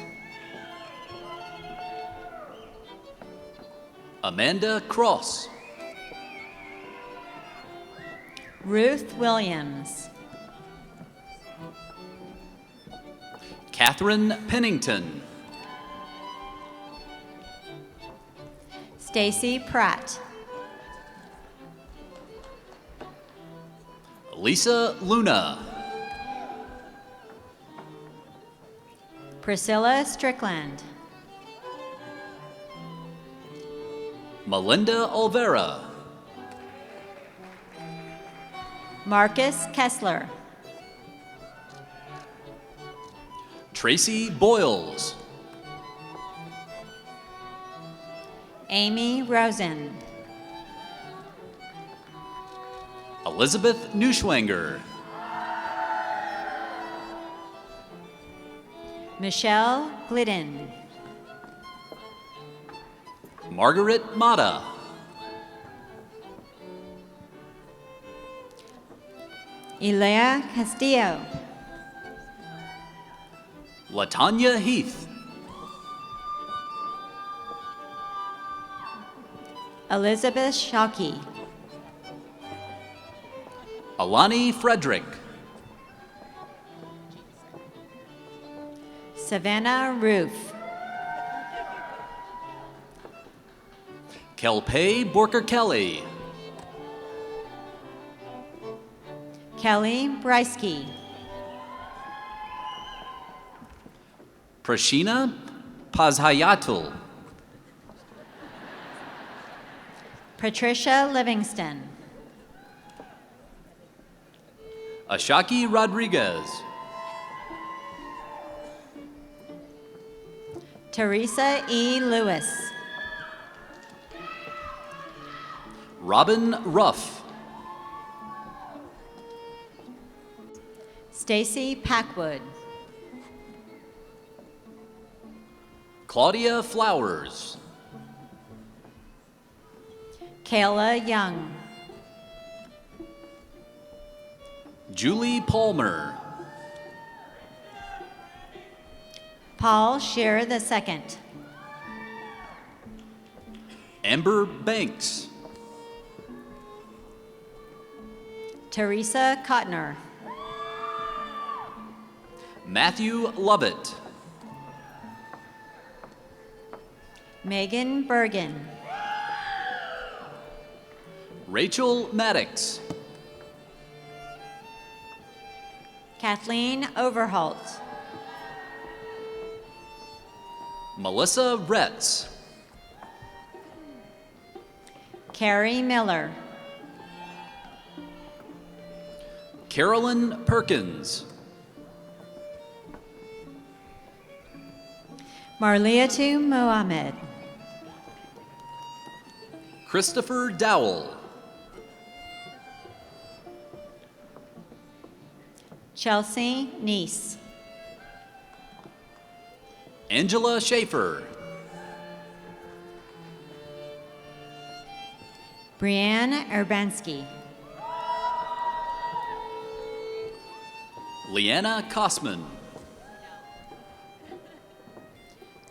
Amanda Cross. Ruth Williams. Catherine Pennington. Stacy Pratt. Lisa Luna. Priscilla Strickland. Melinda Olvera. Marcus Kessler. Tracy Boyles. Amy Rosen. Elizabeth Neuschwanger. Michelle Glidden. Margaret Mata. Elea Castillo. Latanya Heath. Elizabeth Shockey. Alani Frederick. Savannah Roof. Kelpay Borker Kelley. Kelley Bryski. Prashina Pazhayatul. Patricia Livingston. Ashaki Rodriguez. Teresa E. Lewis. Robin Ruff. Stacy Packwood. Claudia Flowers. Kayla Young. Julie Palmer. Paul Scheer II. Amber Banks. Teresa Kottner. Matthew Lovett. Megan Bergen. Rachel Maddox. Kathleen Overholt. Melissa Retz. Carrie Miller. Carolyn Perkins. Marliatu Mohammed. Christopher Dowell. Chelsea Neese. Angela Schaefer. Brianne Urbanski. Leanna Kosman.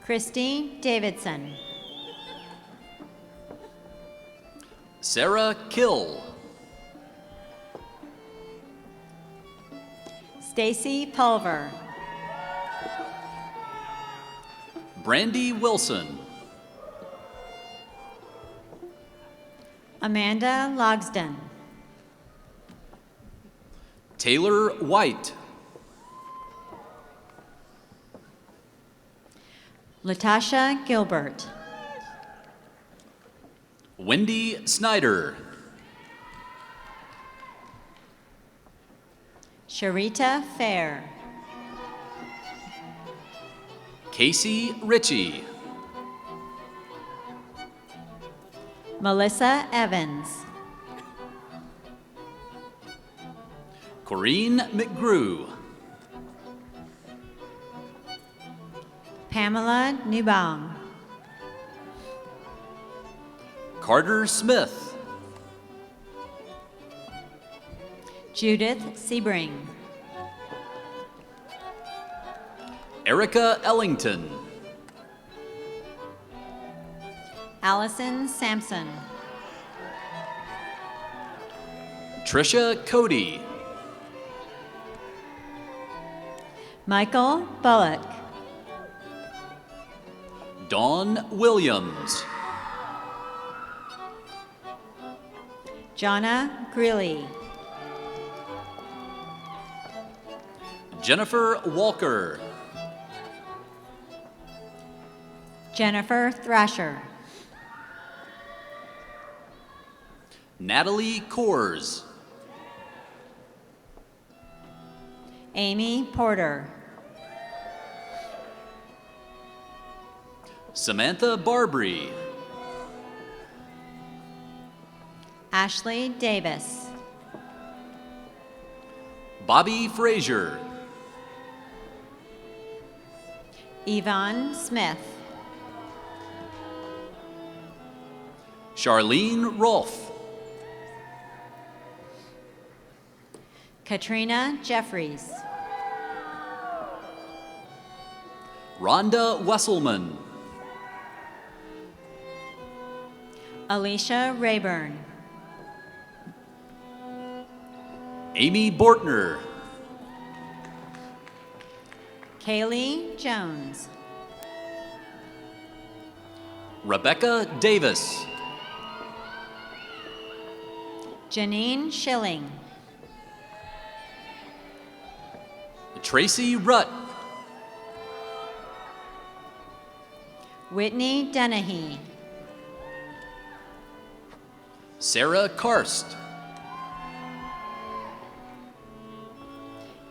Christy Davidson. Sarah Kill. Stacy Pulver. Brandy Wilson. Amanda Logsden. Taylor White. Latasha Gilbert. Wendy Snyder. Sharita Fair. Casey Ritchie. Melissa Evans. Corrine McGrew. Pamela Newbaum. Carter Smith. Judith Sebring. Erica Ellington. Allison Sampson. Trisha Cody. Michael Bullock. Dawn Williams. Jonna Greeley. Jennifer Walker. Jennifer Thrasher. Natalie Coors. Amy Porter. Samantha Barbary. Ashley Davis. Bobby Frazier. Yvonne Smith. Charlene Rolfe. Katrina Jeffries. Rhonda Wesselman. Alicia Rayburn. Amy Bortner. Kaylee Jones. Rebecca Davis. Janine Schilling. Tracy Rutt. Whitney Dennehy. Sarah Karst.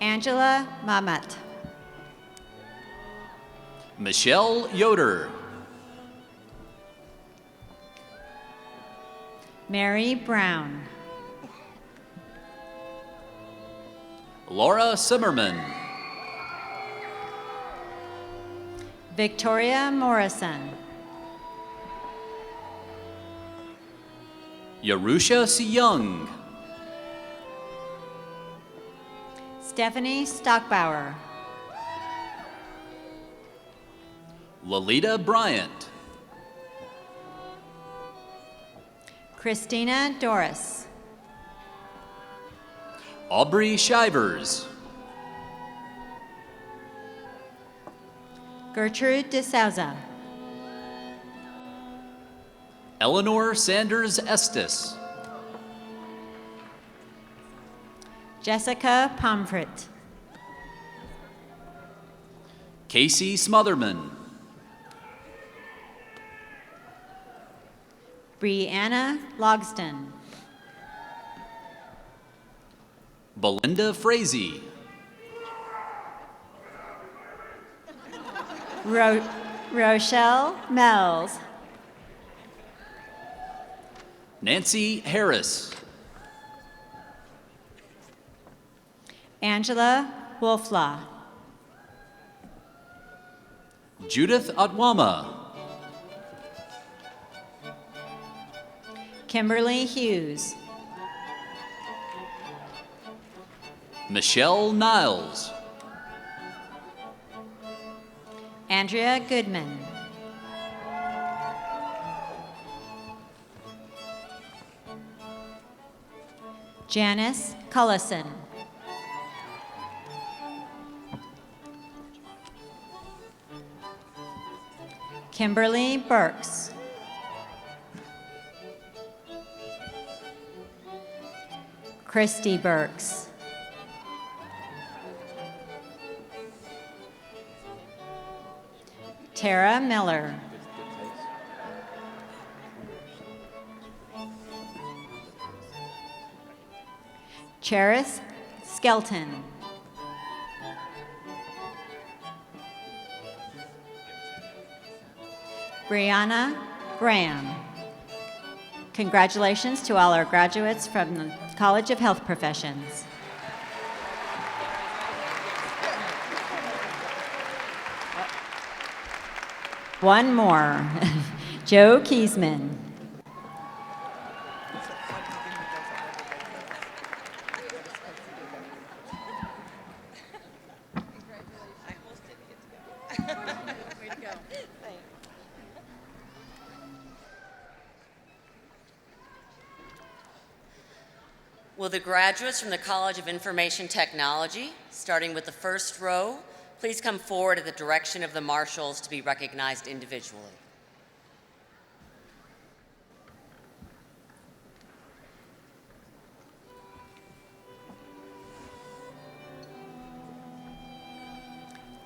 Angela Mamet. Michelle Yoder. Mary Brown. Laura Simmerman. Victoria Morrison. Yarusha Young. Stephanie Stockbauer. Lolita Bryant. Christina Doris. Aubrey Shivers. Gertrude DeSouza. Eleanor Sanders Estes. Jessica Pomfret. Casey Smotherman. Brianna Logston. Belinda Frazee. Rochelle Mells. Nancy Harris. Angela Wolflaw. Judith Atwama. Kimberly Hughes. Michelle Niles. Andrea Goodman. Janice Cullison. Kimberly Burks. Christy Burks. Tara Miller. Charis Skelton. Brianna Graham. Congratulations to all our graduates from the College of Health Professions. One more. Joe Kiesman. Will the graduates from the College of Information Technology, starting with the first row, please come forward at the direction of the marshals to be recognized individually.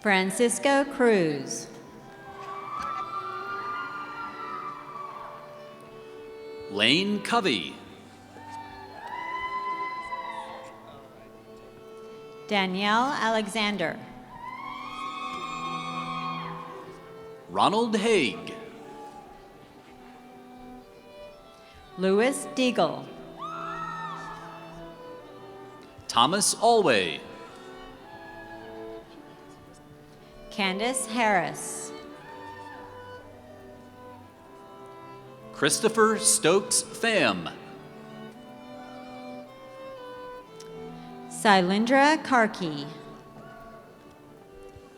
Francisco Cruz. Lane Covey. Danielle Alexander. Ronald Haig. Louis Deagle. Thomas Alway. Candace Harris. Christopher Stokes Pham. Silindra Karki.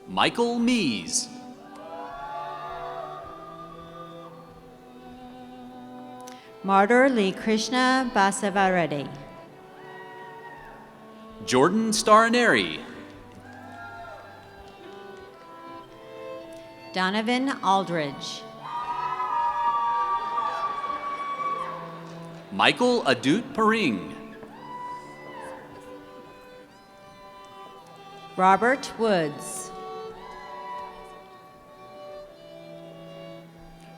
Michael Mees. Martyr Lee Krishna Basavareddy. Jordan Starineri. Donovan Aldridge. Michael Adut Paring. Robert Woods.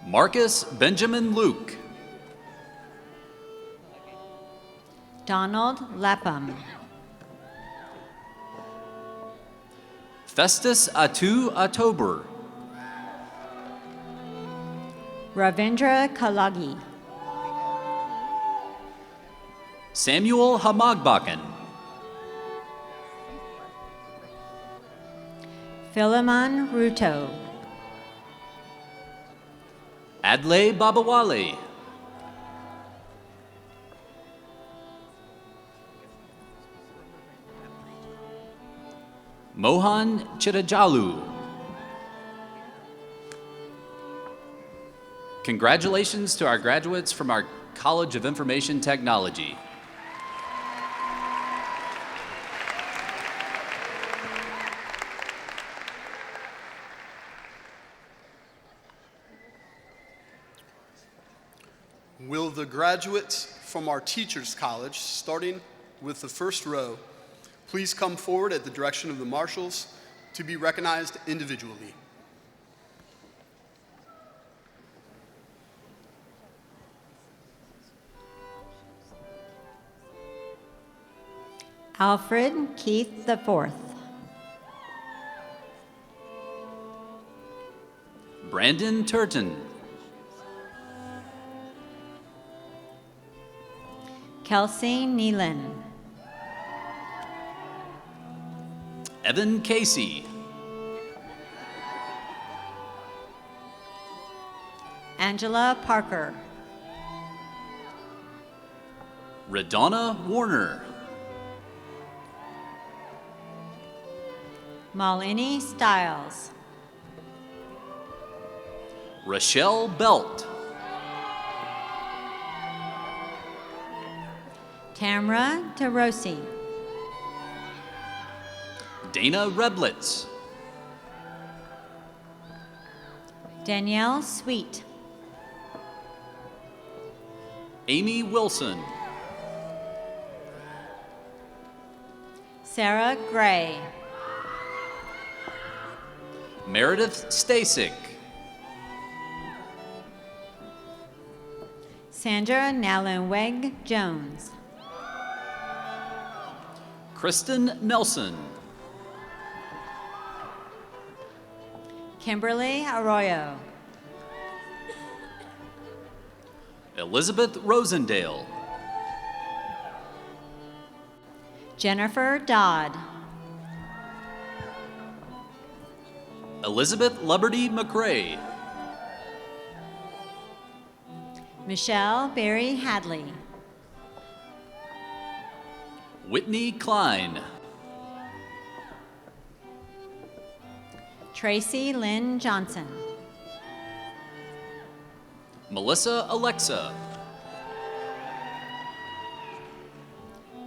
Marcus Benjamin Luke. Donald Lapham. Festus Atu Atober. Ravindra Kalagi. Samuel Hamagbakan. Philemon Ruto. Adlai Babawale. Mohan Chirajalu. Congratulations to our graduates from our College of Information Technology. Will the graduates from our Teachers College, starting with the first row, please come forward at the direction of the marshals to be recognized individually. Alfred Keith IV. Brandon Turton. Kelsey Nealon. Evan Casey. Angela Parker. Redonna Warner. Malini Stiles. Rochelle Belt. Tamra DeRossi. Dana Reblitz. Danielle Sweet. Amy Wilson. Sarah Gray. Meredith Stasick. Sandra Nallenweg Jones. Kristen Nelson. Kimberly Arroyo. Elizabeth Rosendale. Jennifer Dodd. Elizabeth Liberty McRae. Michelle Berry Hadley. Whitney Klein. Tracy Lynn Johnson. Melissa Alexa.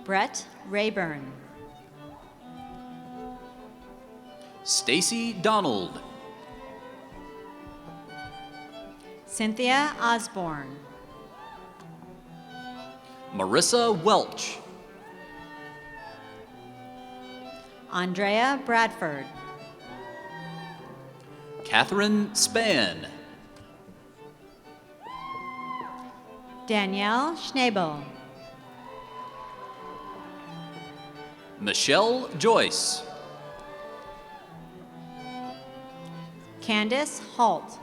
Brett Rayburn. Stacy Donald. Cynthia Osborne. Marissa Welch. Andrea Bradford. Katherine Spann. Danielle Schnabel. Michelle Joyce. Candace Holt.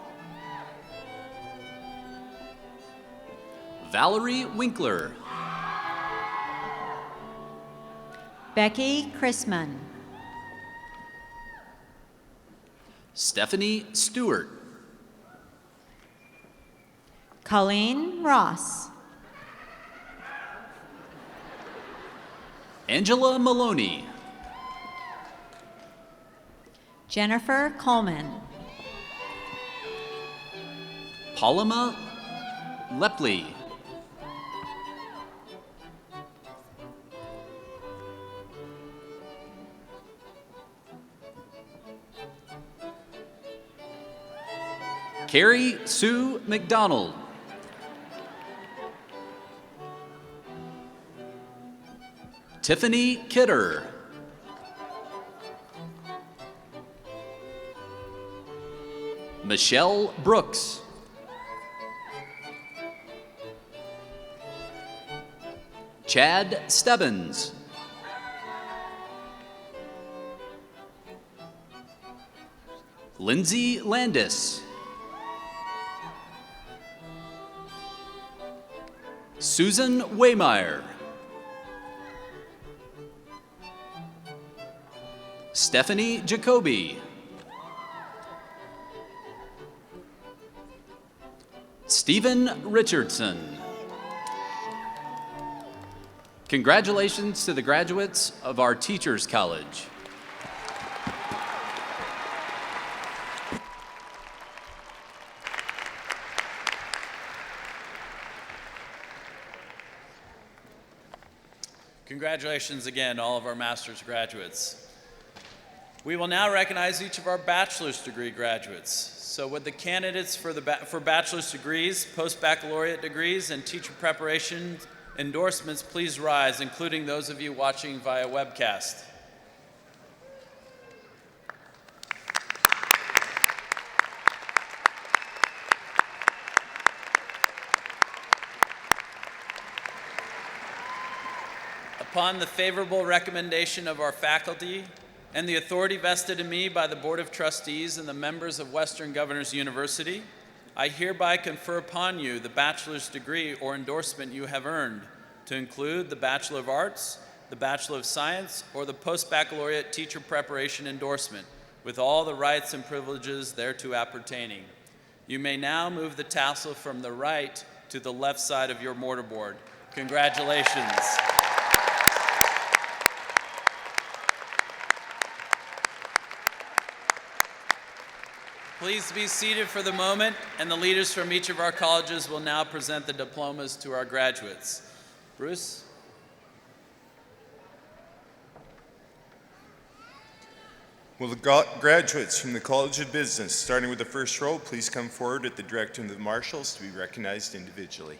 Valerie Winkler. Becky Chrisman. Stephanie Stewart. Colleen Ross. Angela Maloney. Jennifer Coleman. Paulima Lepley. Carrie Sue McDonald. Tiffany Kidder. Michelle Brooks. Chad Stebbins. Lindsay Landis. Susan Waymeyer. Stephanie Jacoby. Stephen Richardson. Congratulations to the graduates of our Teachers College. Congratulations again, all of our master's graduates. We will now recognize each of our bachelor's degree graduates. So would the candidates for bachelor's degrees, post-baccalaureate degrees, and teacher preparation endorsements please rise, including those of you watching via webcast. Upon the favorable recommendation of our faculty and the authority vested in me by the Board of Trustees and the members of Western Governors University, I hereby confer upon you the bachelor's degree or endorsement you have earned, to include the Bachelor of Arts, the Bachelor of Science, or the Post-Baccalaureate Teacher Preparation endorsement, with all the rights and privileges thereto appertaining. You may now move the tassel from the right to the left side of your mortarboard. Congratulations. Please be seated for the moment, and the leaders from each of our colleges will now present the diplomas to our graduates. Bruce? Will the graduates from the College of Business, starting with the first row, please come forward at the direction of the marshals to be recognized individually.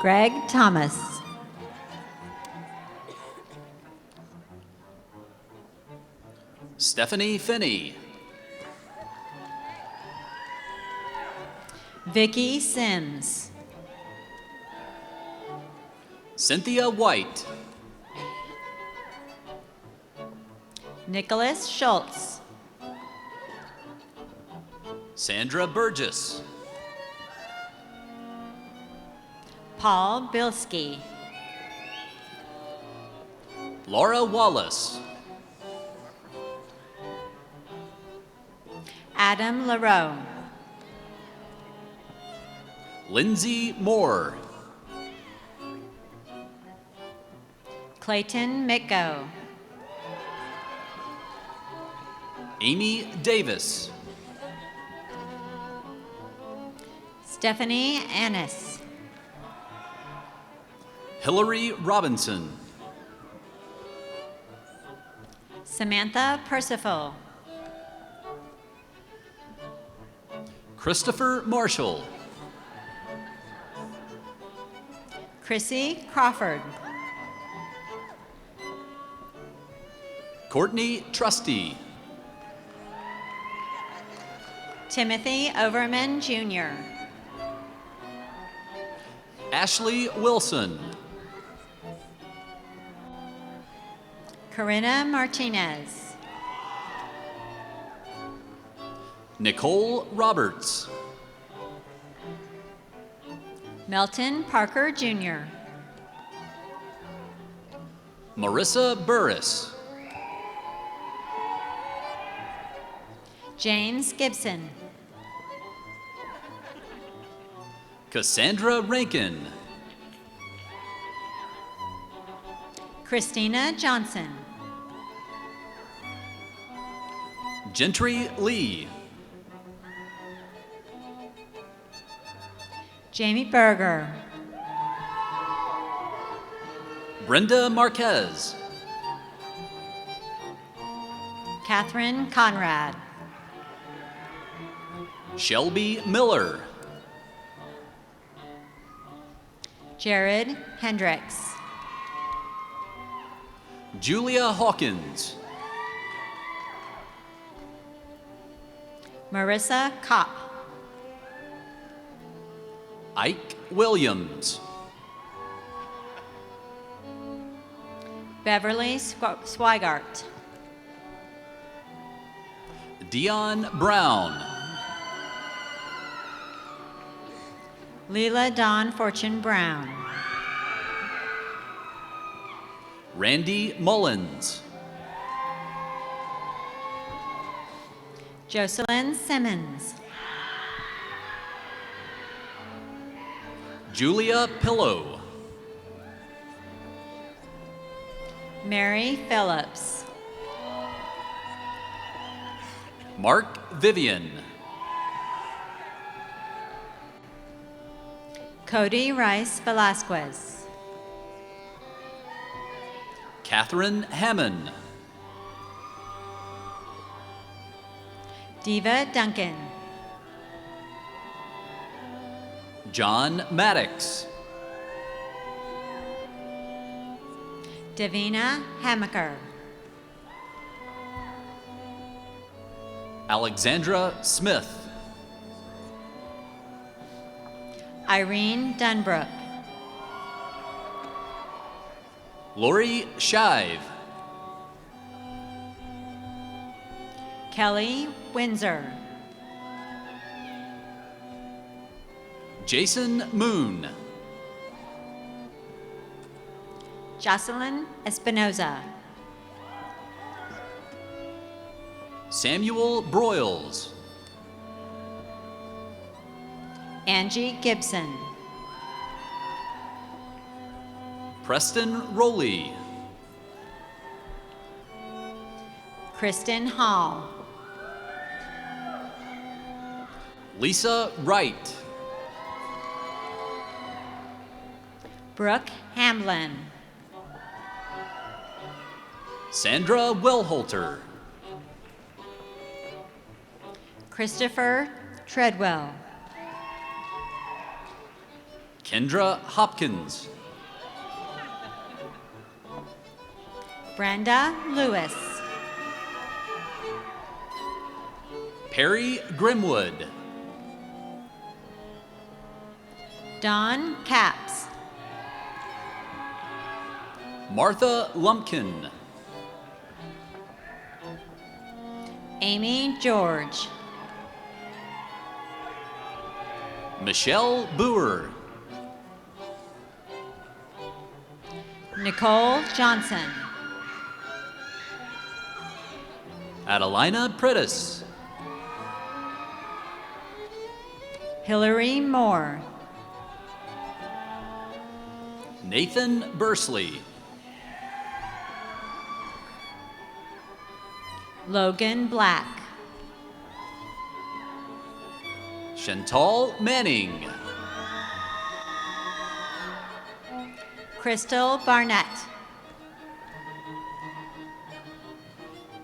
Greg Thomas. Stephanie Finney. Vicky Sims. Cynthia White. Nicholas Schultz. Sandra Burgess. Paul Bilski. Laura Wallace. Adam LaRoe. Lindsay Moore. Clayton Micko. Amy Davis. Stephanie Annis. Hillary Robinson. Samantha Percival. Christopher Marshall. Chrissy Crawford. Courtney Trusty. Timothy Overman Jr. Ashley Wilson. Corinna Martinez. Nicole Roberts. Melton Parker Jr. Marissa Burris. James Gibson. Cassandra Rankin. Christina Johnson. Gentry Lee. Jamie Berger. Brenda Marquez. Katherine Conrad. Shelby Miller. Jared Hendricks. Julia Hawkins. Marissa Kopp. Ike Williams. Beverly Swigart. Dion Brown. Leela Dawn Fortune Brown. Randy Mullins. Jocelyn Simmons. Julia Pillow. Mary Phillips. Mark Vivian. Cody Rice Velasquez. Katherine Hammond. Diva Duncan. John Maddox. Davina Hamaker. Alexandra Smith. Irene Dunbrook. Lori Shive. Kelly Windsor. Jason Moon. Jocelyn Espinoza. Samuel Broyles. Angie Gibson. Preston Rowley. Kristen Hall. Lisa Wright. Brooke Hamlin. Sandra Wellholter. Christopher Treadwell. Kendra Hopkins. Brenda Lewis. Perry Grimwood. Dawn Capps. Martha Lumpkin. Amy George. Michelle Boer. Nicole Johnson. Adelina Prittis. Hillary Moore. Nathan Bursley. Logan Black. Chantal Manning. Crystal Barnett.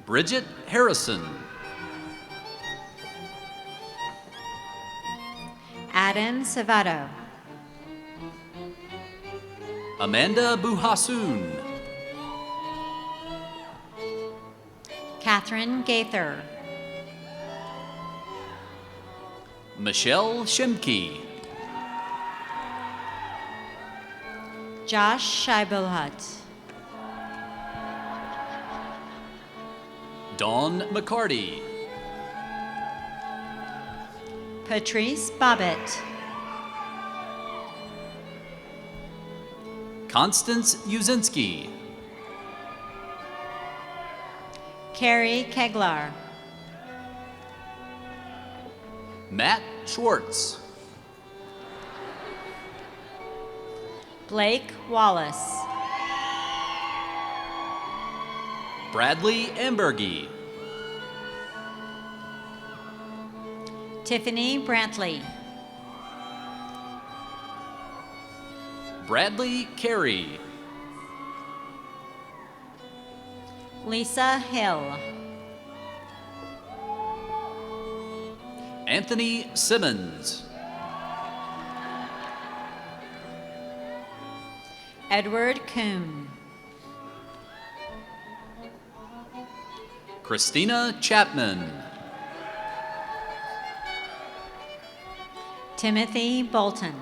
Bridget Harrison. Adam Savato. Amanda Buhasoon. Catherine Gaither. Michelle Shimke. Josh Scheibelhut. Dawn McCarty. Patrice Bobbitt. Constance Uzinski. Carrie Keglar. Matt Schwartz. Blake Wallace. Bradley Ambergy. Tiffany Brantley. Bradley Carey. Lisa Hill. Anthony Simmons. Edward Kuhn. Christina Chapman. Timothy Bolton.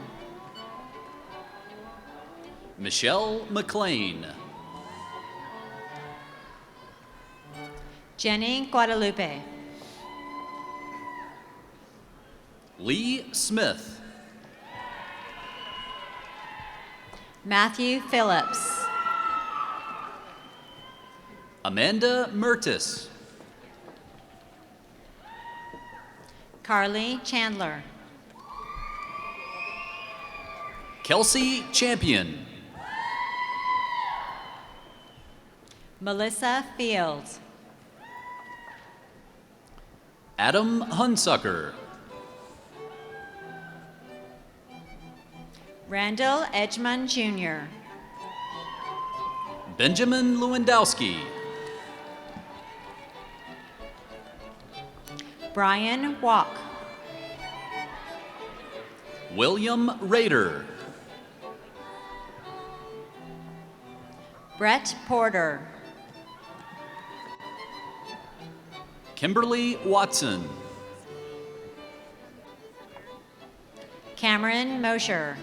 Michelle McLean. Jenny Guadalupe. Lee Smith. Matthew Phillips. Amanda Mertis. Carly Chandler. Kelsey Champion. Melissa Fields. Adam Hunsucker. Randall Edgman Jr. Benjamin Lewandowski. Brian Walk. William Rader. Brett Porter. Kimberly Watson. Cameron Mosher.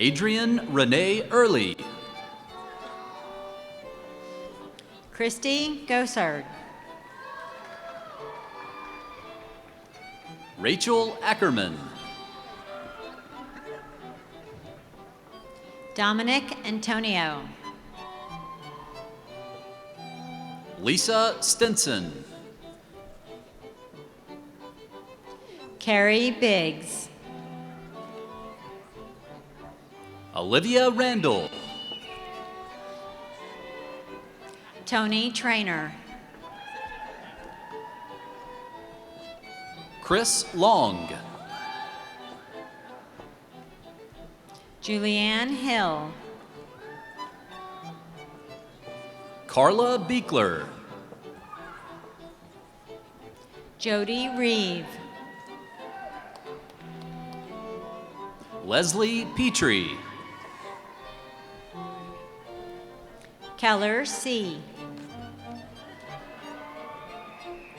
Adrian Renee Early. Christy Gossard. Rachel Ackerman. Dominic Antonio. Lisa Stinson. Carrie Biggs. Olivia Randall. Tony Trainer. Chris Long. Julianne Hill. Carla Beekler. Jody Reeve. Leslie Petrie. Keller C.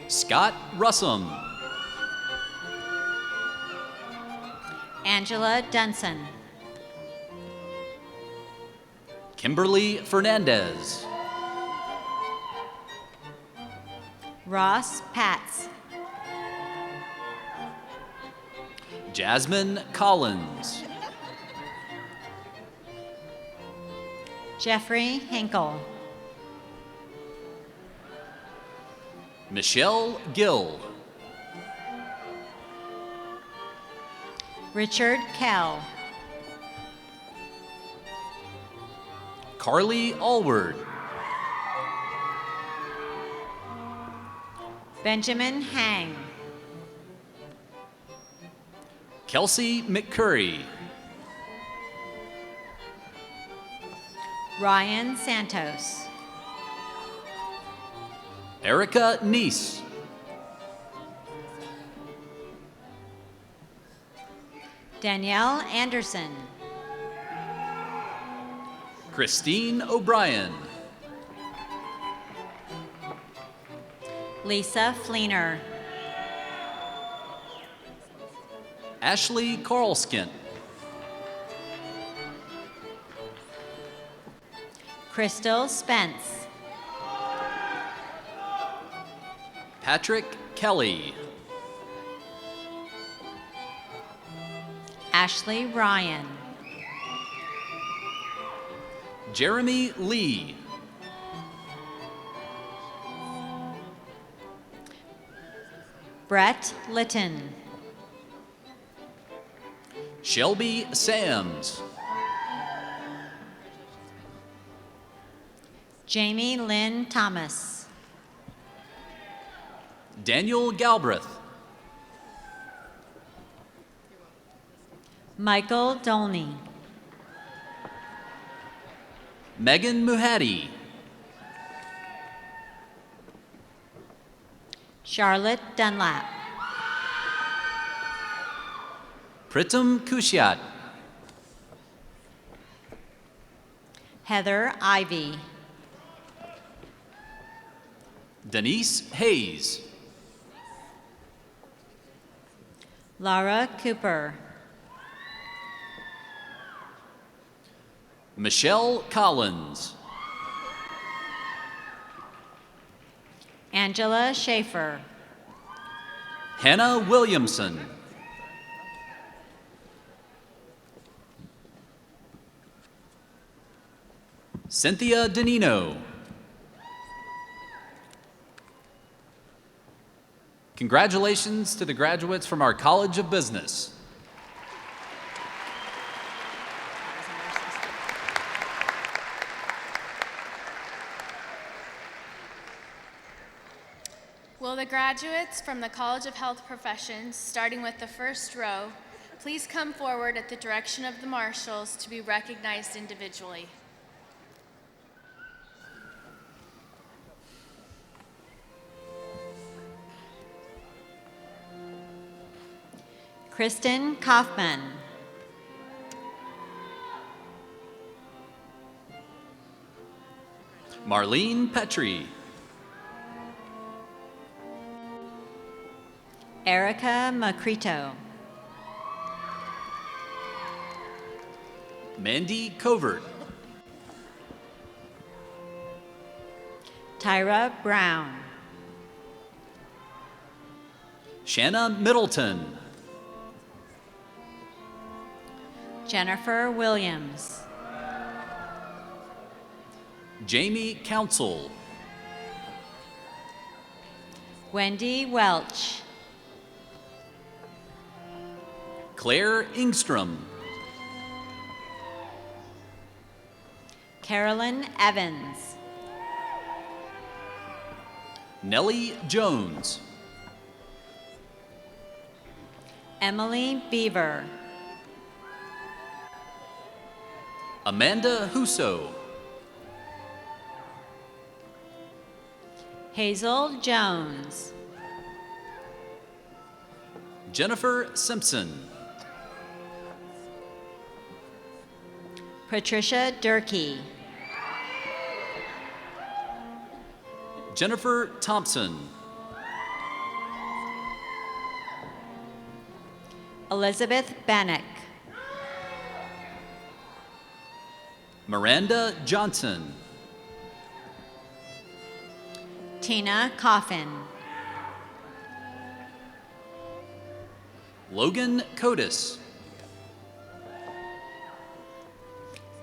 Scott Russum. Angela Dunson. Kimberly Fernandez. Ross Patz. Jasmine Collins. Jeffrey Hinkle. Michelle Gill. Richard Kell. Carly Allward. Benjamin Hang. Kelsey McCurry. Ryan Santos. Erica Neese. Danielle Anderson. Christine O'Brien. Lisa Fleener. Ashley Carlskint. Crystal Spence. Patrick Kelley. Ashley Ryan. Jeremy Lee. Brett Litton. Shelby Sams. Jamie Lynn Thomas. Daniel Galbraith. Michael Dolney. Megan Muhadi. Charlotte Dunlap. Pritam Kushiat. Heather Ivy. Denise Hayes. Laura Cooper. Michelle Collins. Angela Schaefer. Hannah Williamson. Cynthia Danino. Congratulations to the graduates from our College of Business. Will the graduates from the College of Health Professions, starting with the first row, please come forward at the direction of the marshals to be recognized individually. Kristen Kaufman. Marlene Petrie. Erica Macrito. Mandy Covert. Tyra Brown. Shanna Middleton. Jennifer Williams. Jamie Council. Wendy Welch. Claire Ingstrom. Carolyn Evans. Nellie Jones. Emily Beaver. Amanda Huso. Hazel Jones. Jennifer Simpson. Patricia Durkee. Jennifer Thompson. Elizabeth Bannock. Miranda Johnson. Tina Coffin. Logan Cotis.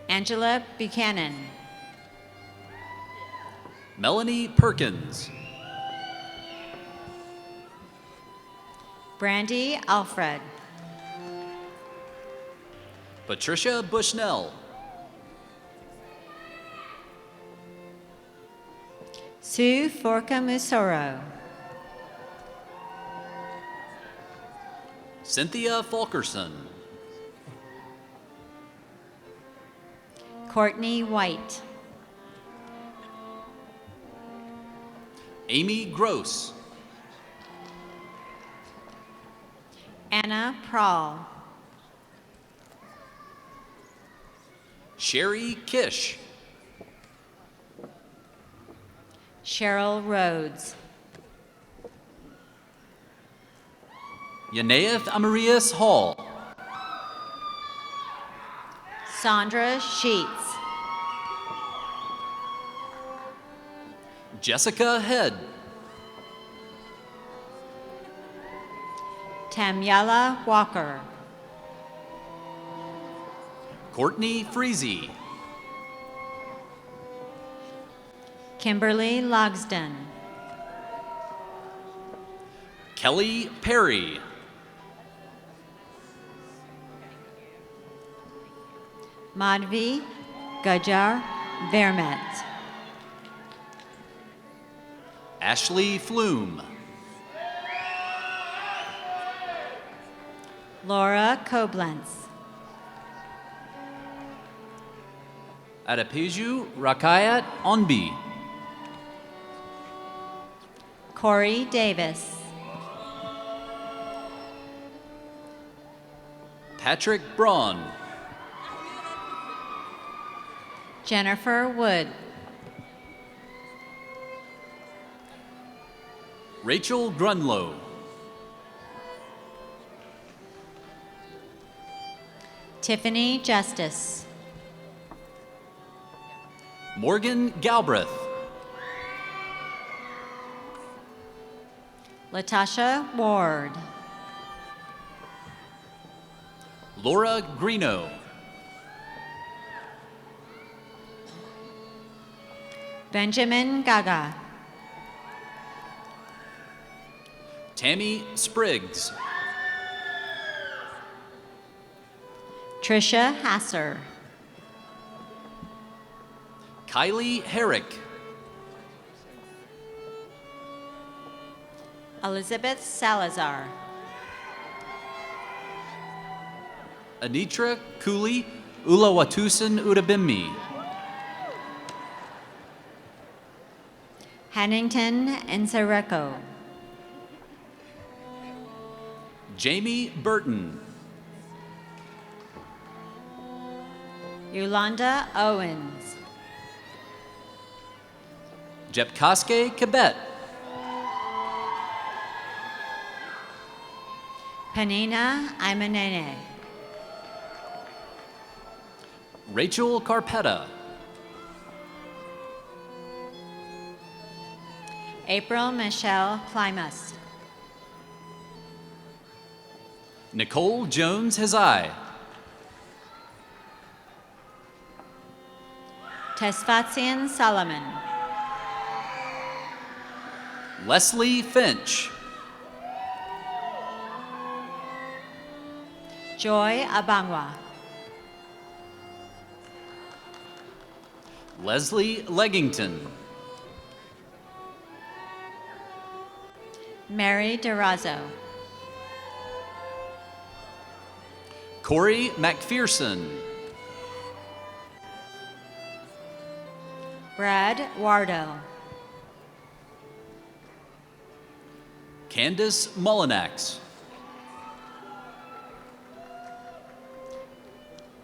Angela Buchanan. Melanie Perkins. Brandy Alfred. Patricia Bushnell. Sue Forca Musoro. Cynthia Fulkerson. Courtney White. Amy Gross. Anna Prawl. Sherry Kish. Cheryl Rhodes. Yanaeth Amarias Hall. Sandra Sheets. Jessica Head. Tamyala Walker. Courtney Freezy. Kimberly Logsden. Kelly Perry. Madhvi Gajar Vermet. Ashley Flume. Laura Koblenz. Adepiju Rakayat Onbi. Corey Davis. Patrick Braun. Jennifer Wood. Rachel Grunlow. Tiffany Justice. Morgan Galbraith. Latasha Ward. Laura Greeno. Benjamin Gaga. Tammy Spriggs. Trisha Hasser. Kylie Herrick. Elizabeth Salazar. Anitra Cooley Ulawatusan Udabimmi. Hannington Ensareko. Jamie Burton. Yolanda Owens. Jepkoske Kibet. Panina Imanene. Rachel Carpetta. April Michelle Klimas. Nicole Jones Hazai. Tesfatsian Solomon. Leslie Finch. Joy Abangwa. Leslie Leggington. Mary DeRazzo. Corey McPherson. Brad Wardo. Candace Mullinax.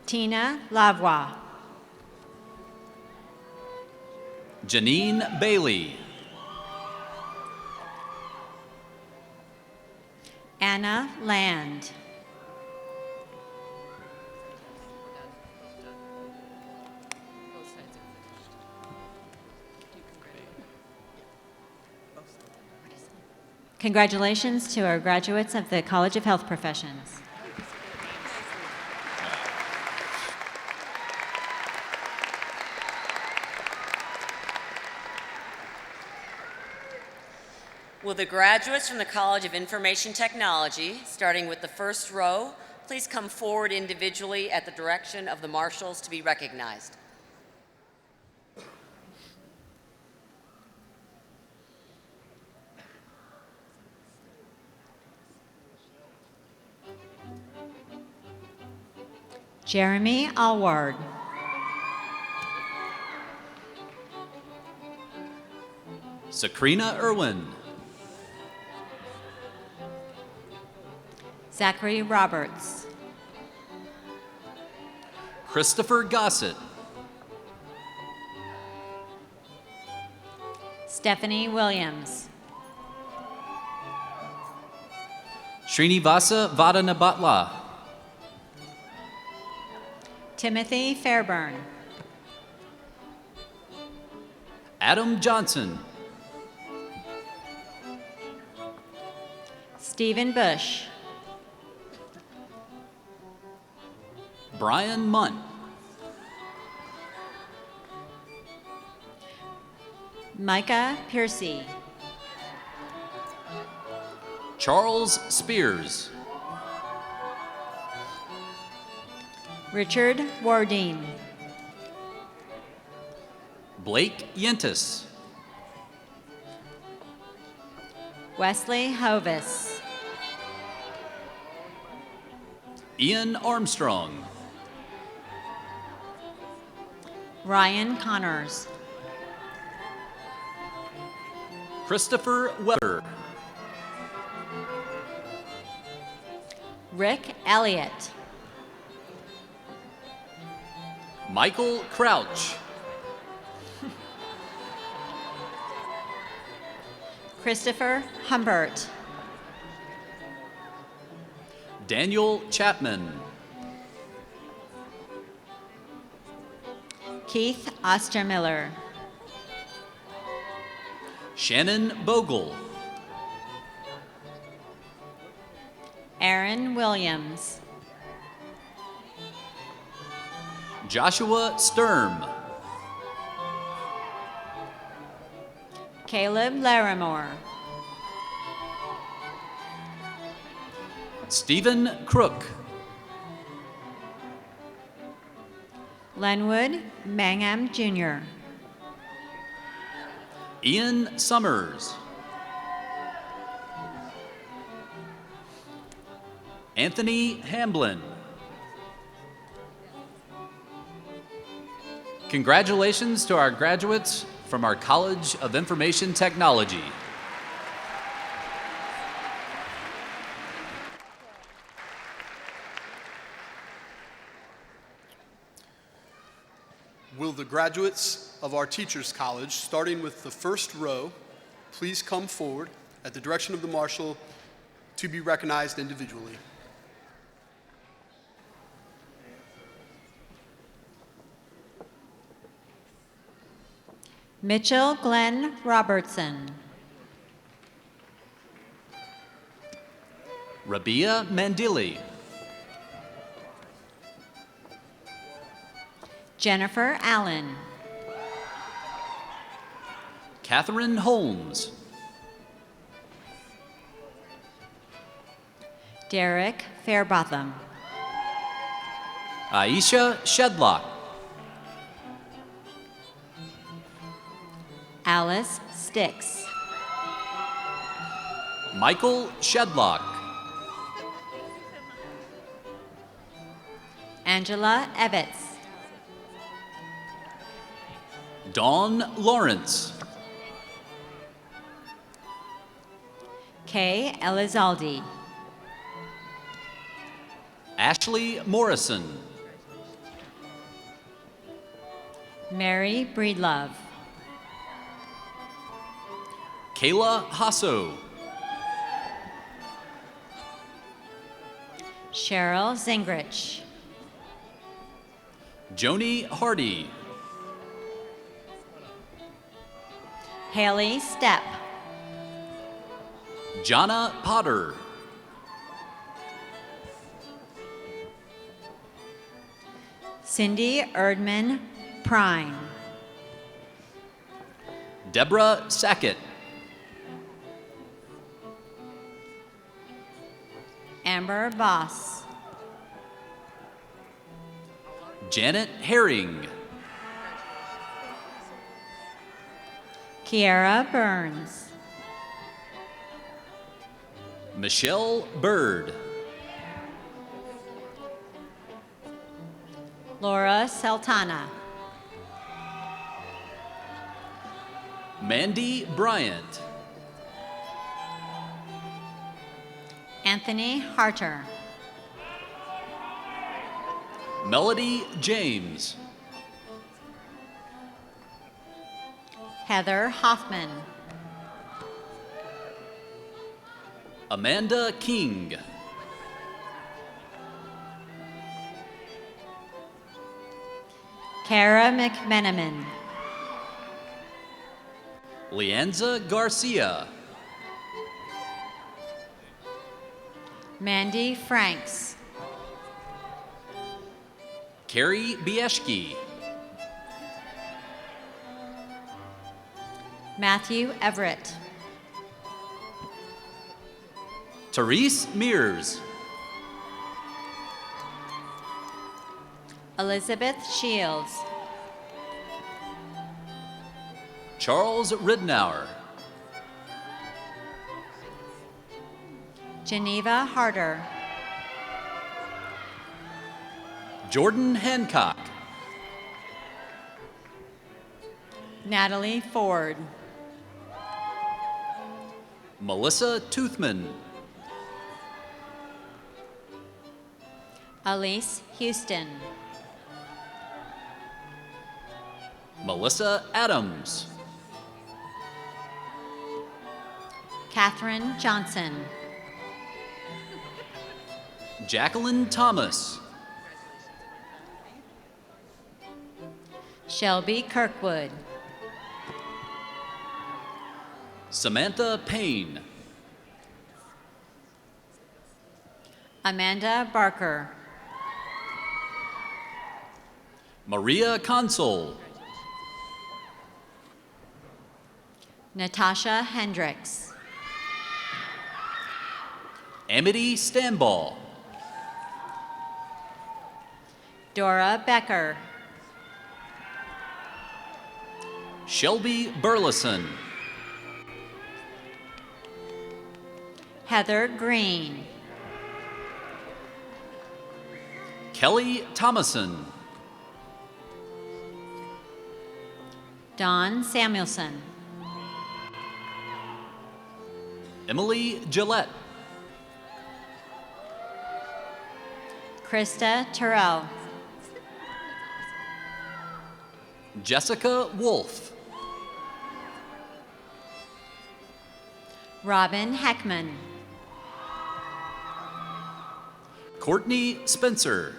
Tina Lavoie. Janine Bailey. Anna Land. Congratulations to our graduates of the College of Health Professions. Will the graduates from the College of Information Technology, starting with the first row, please come forward individually at the direction of the marshals to be recognized? Jeremy Alward. Sakrina Irwin. Zachary Roberts. Christopher Gossett. Stephanie Williams. Srinivasa Vadanabatla. Timothy Fairburn. Adam Johnson. Stephen Bush. Brian Munt. Micah Piercy. Charles Spears. Richard Wardine. Blake Yentis. Wesley Hovis. Ian Armstrong. Ryan Connors. Christopher Weber. Rick Elliott. Michael Crouch. Christopher Humbert. Daniel Chapman. Keith Ostermiller. Shannon Bogle. Aaron Williams. Joshua Sturm. Caleb Larimore. Stephen Crook. Lenwood Mangum Jr. Ian Summers. Anthony Hamblin. Congratulations to our graduates from our College of Information Technology. Will the graduates of our Teachers College, starting with the first row, please come forward at the direction of the marshal to be recognized individually. Mitchell Glenn Robertson. Rabia Mandili. Jennifer Allen. Katherine Holmes. Derek Fairbotham. Aisha Shedlock. Alice Sticks. Michael Shedlock. Angela Evitz. Dawn Lawrence. Kay Elizaldi. Ashley Morrison. Mary Breedlove. Kayla Hasso. Cheryl Zingrich. Joni Hardy. Haley Stepp. Jonna Potter. Cindy Erdman Prime. Deborah Sackett. Amber Voss. Janet Herring. Kiara Burns. Michelle Bird. Laura Sultana. Mandy Bryant. Anthony Harter. Melody James. Heather Hoffman. Amanda King. Kara McMenamin. Leanza Garcia. Mandy Franks. Carrie Bieshke. Matthew Everett. Therese Mears. Elizabeth Shields. Charles Ridnour. Geneva Harder. Jordan Hancock. Natalie Ford. Melissa Toothman. Elise Houston. Melissa Adams. Katherine Johnson. Jacqueline Thomas. Shelby Kirkwood. Samantha Payne. Amanda Barker. Maria Console. Natasha Hendricks. Amity Stanball. Dora Becker. Shelby Burleson. Heather Green. Kelley Thomason. Dawn Samuelson. Emily Gillette. Krista Terrell. Jessica Wolf. Robin Heckman. Courtney Spencer.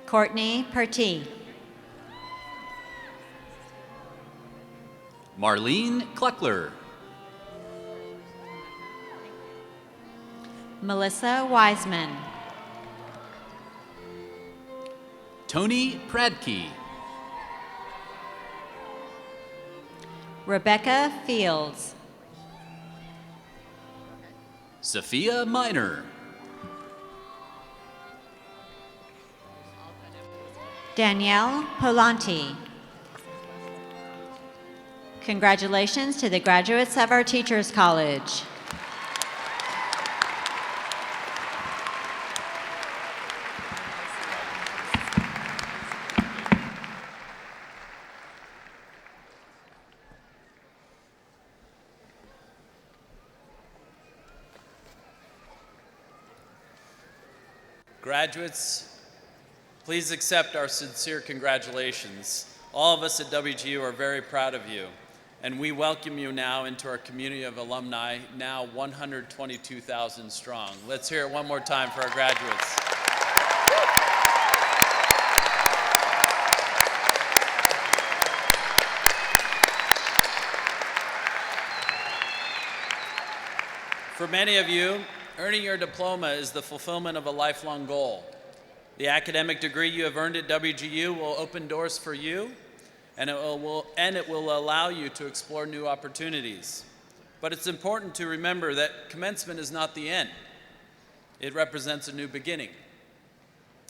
Courtney Pertee. Marlene Kleckler. Melissa Wiseman. Tony Pradke. Rebecca Fields. Sophia Minor. Danielle Polanti. Congratulations to the graduates of our Teachers College. Graduates, please accept our sincere congratulations. All of us at WGU are very proud of you, and we welcome you now into our community of alumni, now 122,000 strong. Let's hear it one more time for our graduates. For many of you, earning your diploma is the fulfillment of a lifelong goal. The academic degree you have earned at WGU will open doors for you, and it will allow you to explore new opportunities. But it's important to remember that commencement is not the end. It represents a new beginning.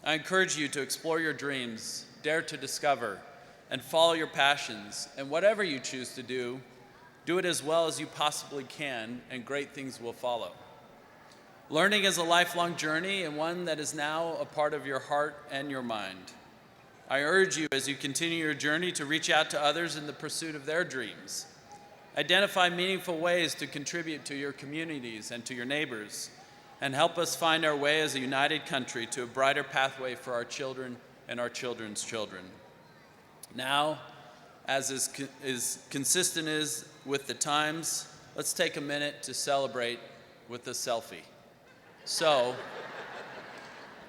I encourage you to explore your dreams, dare to discover, and follow your passions. And whatever you choose to do it as well as you possibly can, and great things will follow. Learning is a lifelong journey, and one that is now a part of your heart and your mind. I urge you, as you continue your journey, to reach out to others in the pursuit of their dreams. Identify meaningful ways to contribute to your communities and to your neighbors, and help us find our way as a united country to a brighter pathway for our children and our children's children. Now, as is consistent is with the times, let's take a minute to celebrate with a selfie. So,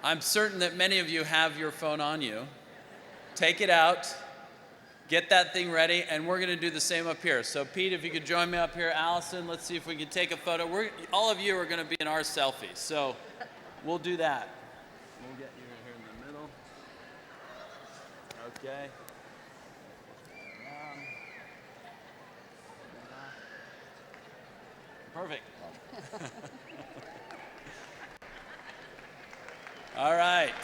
I'm certain that many of you have your phone on you. Take it out, get that thing ready, and we're gonna do the same up here. So Pete, if you could join me up here. Allison, let's see if we can take a photo. All of you are gonna be in our selfie, so we'll do that. We'll get you here in the middle. Okay. Perfect. All right.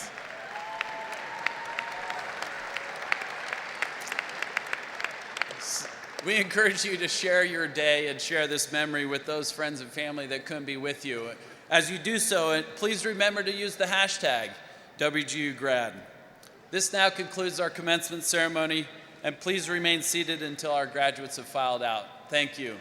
We encourage you to share your day and share this memory with those friends and family that couldn't be with you. As you do so, please remember to use the hashtag WGUGrad. This now concludes our commencement ceremony, and please remain seated until our graduates have filed out. Thank you.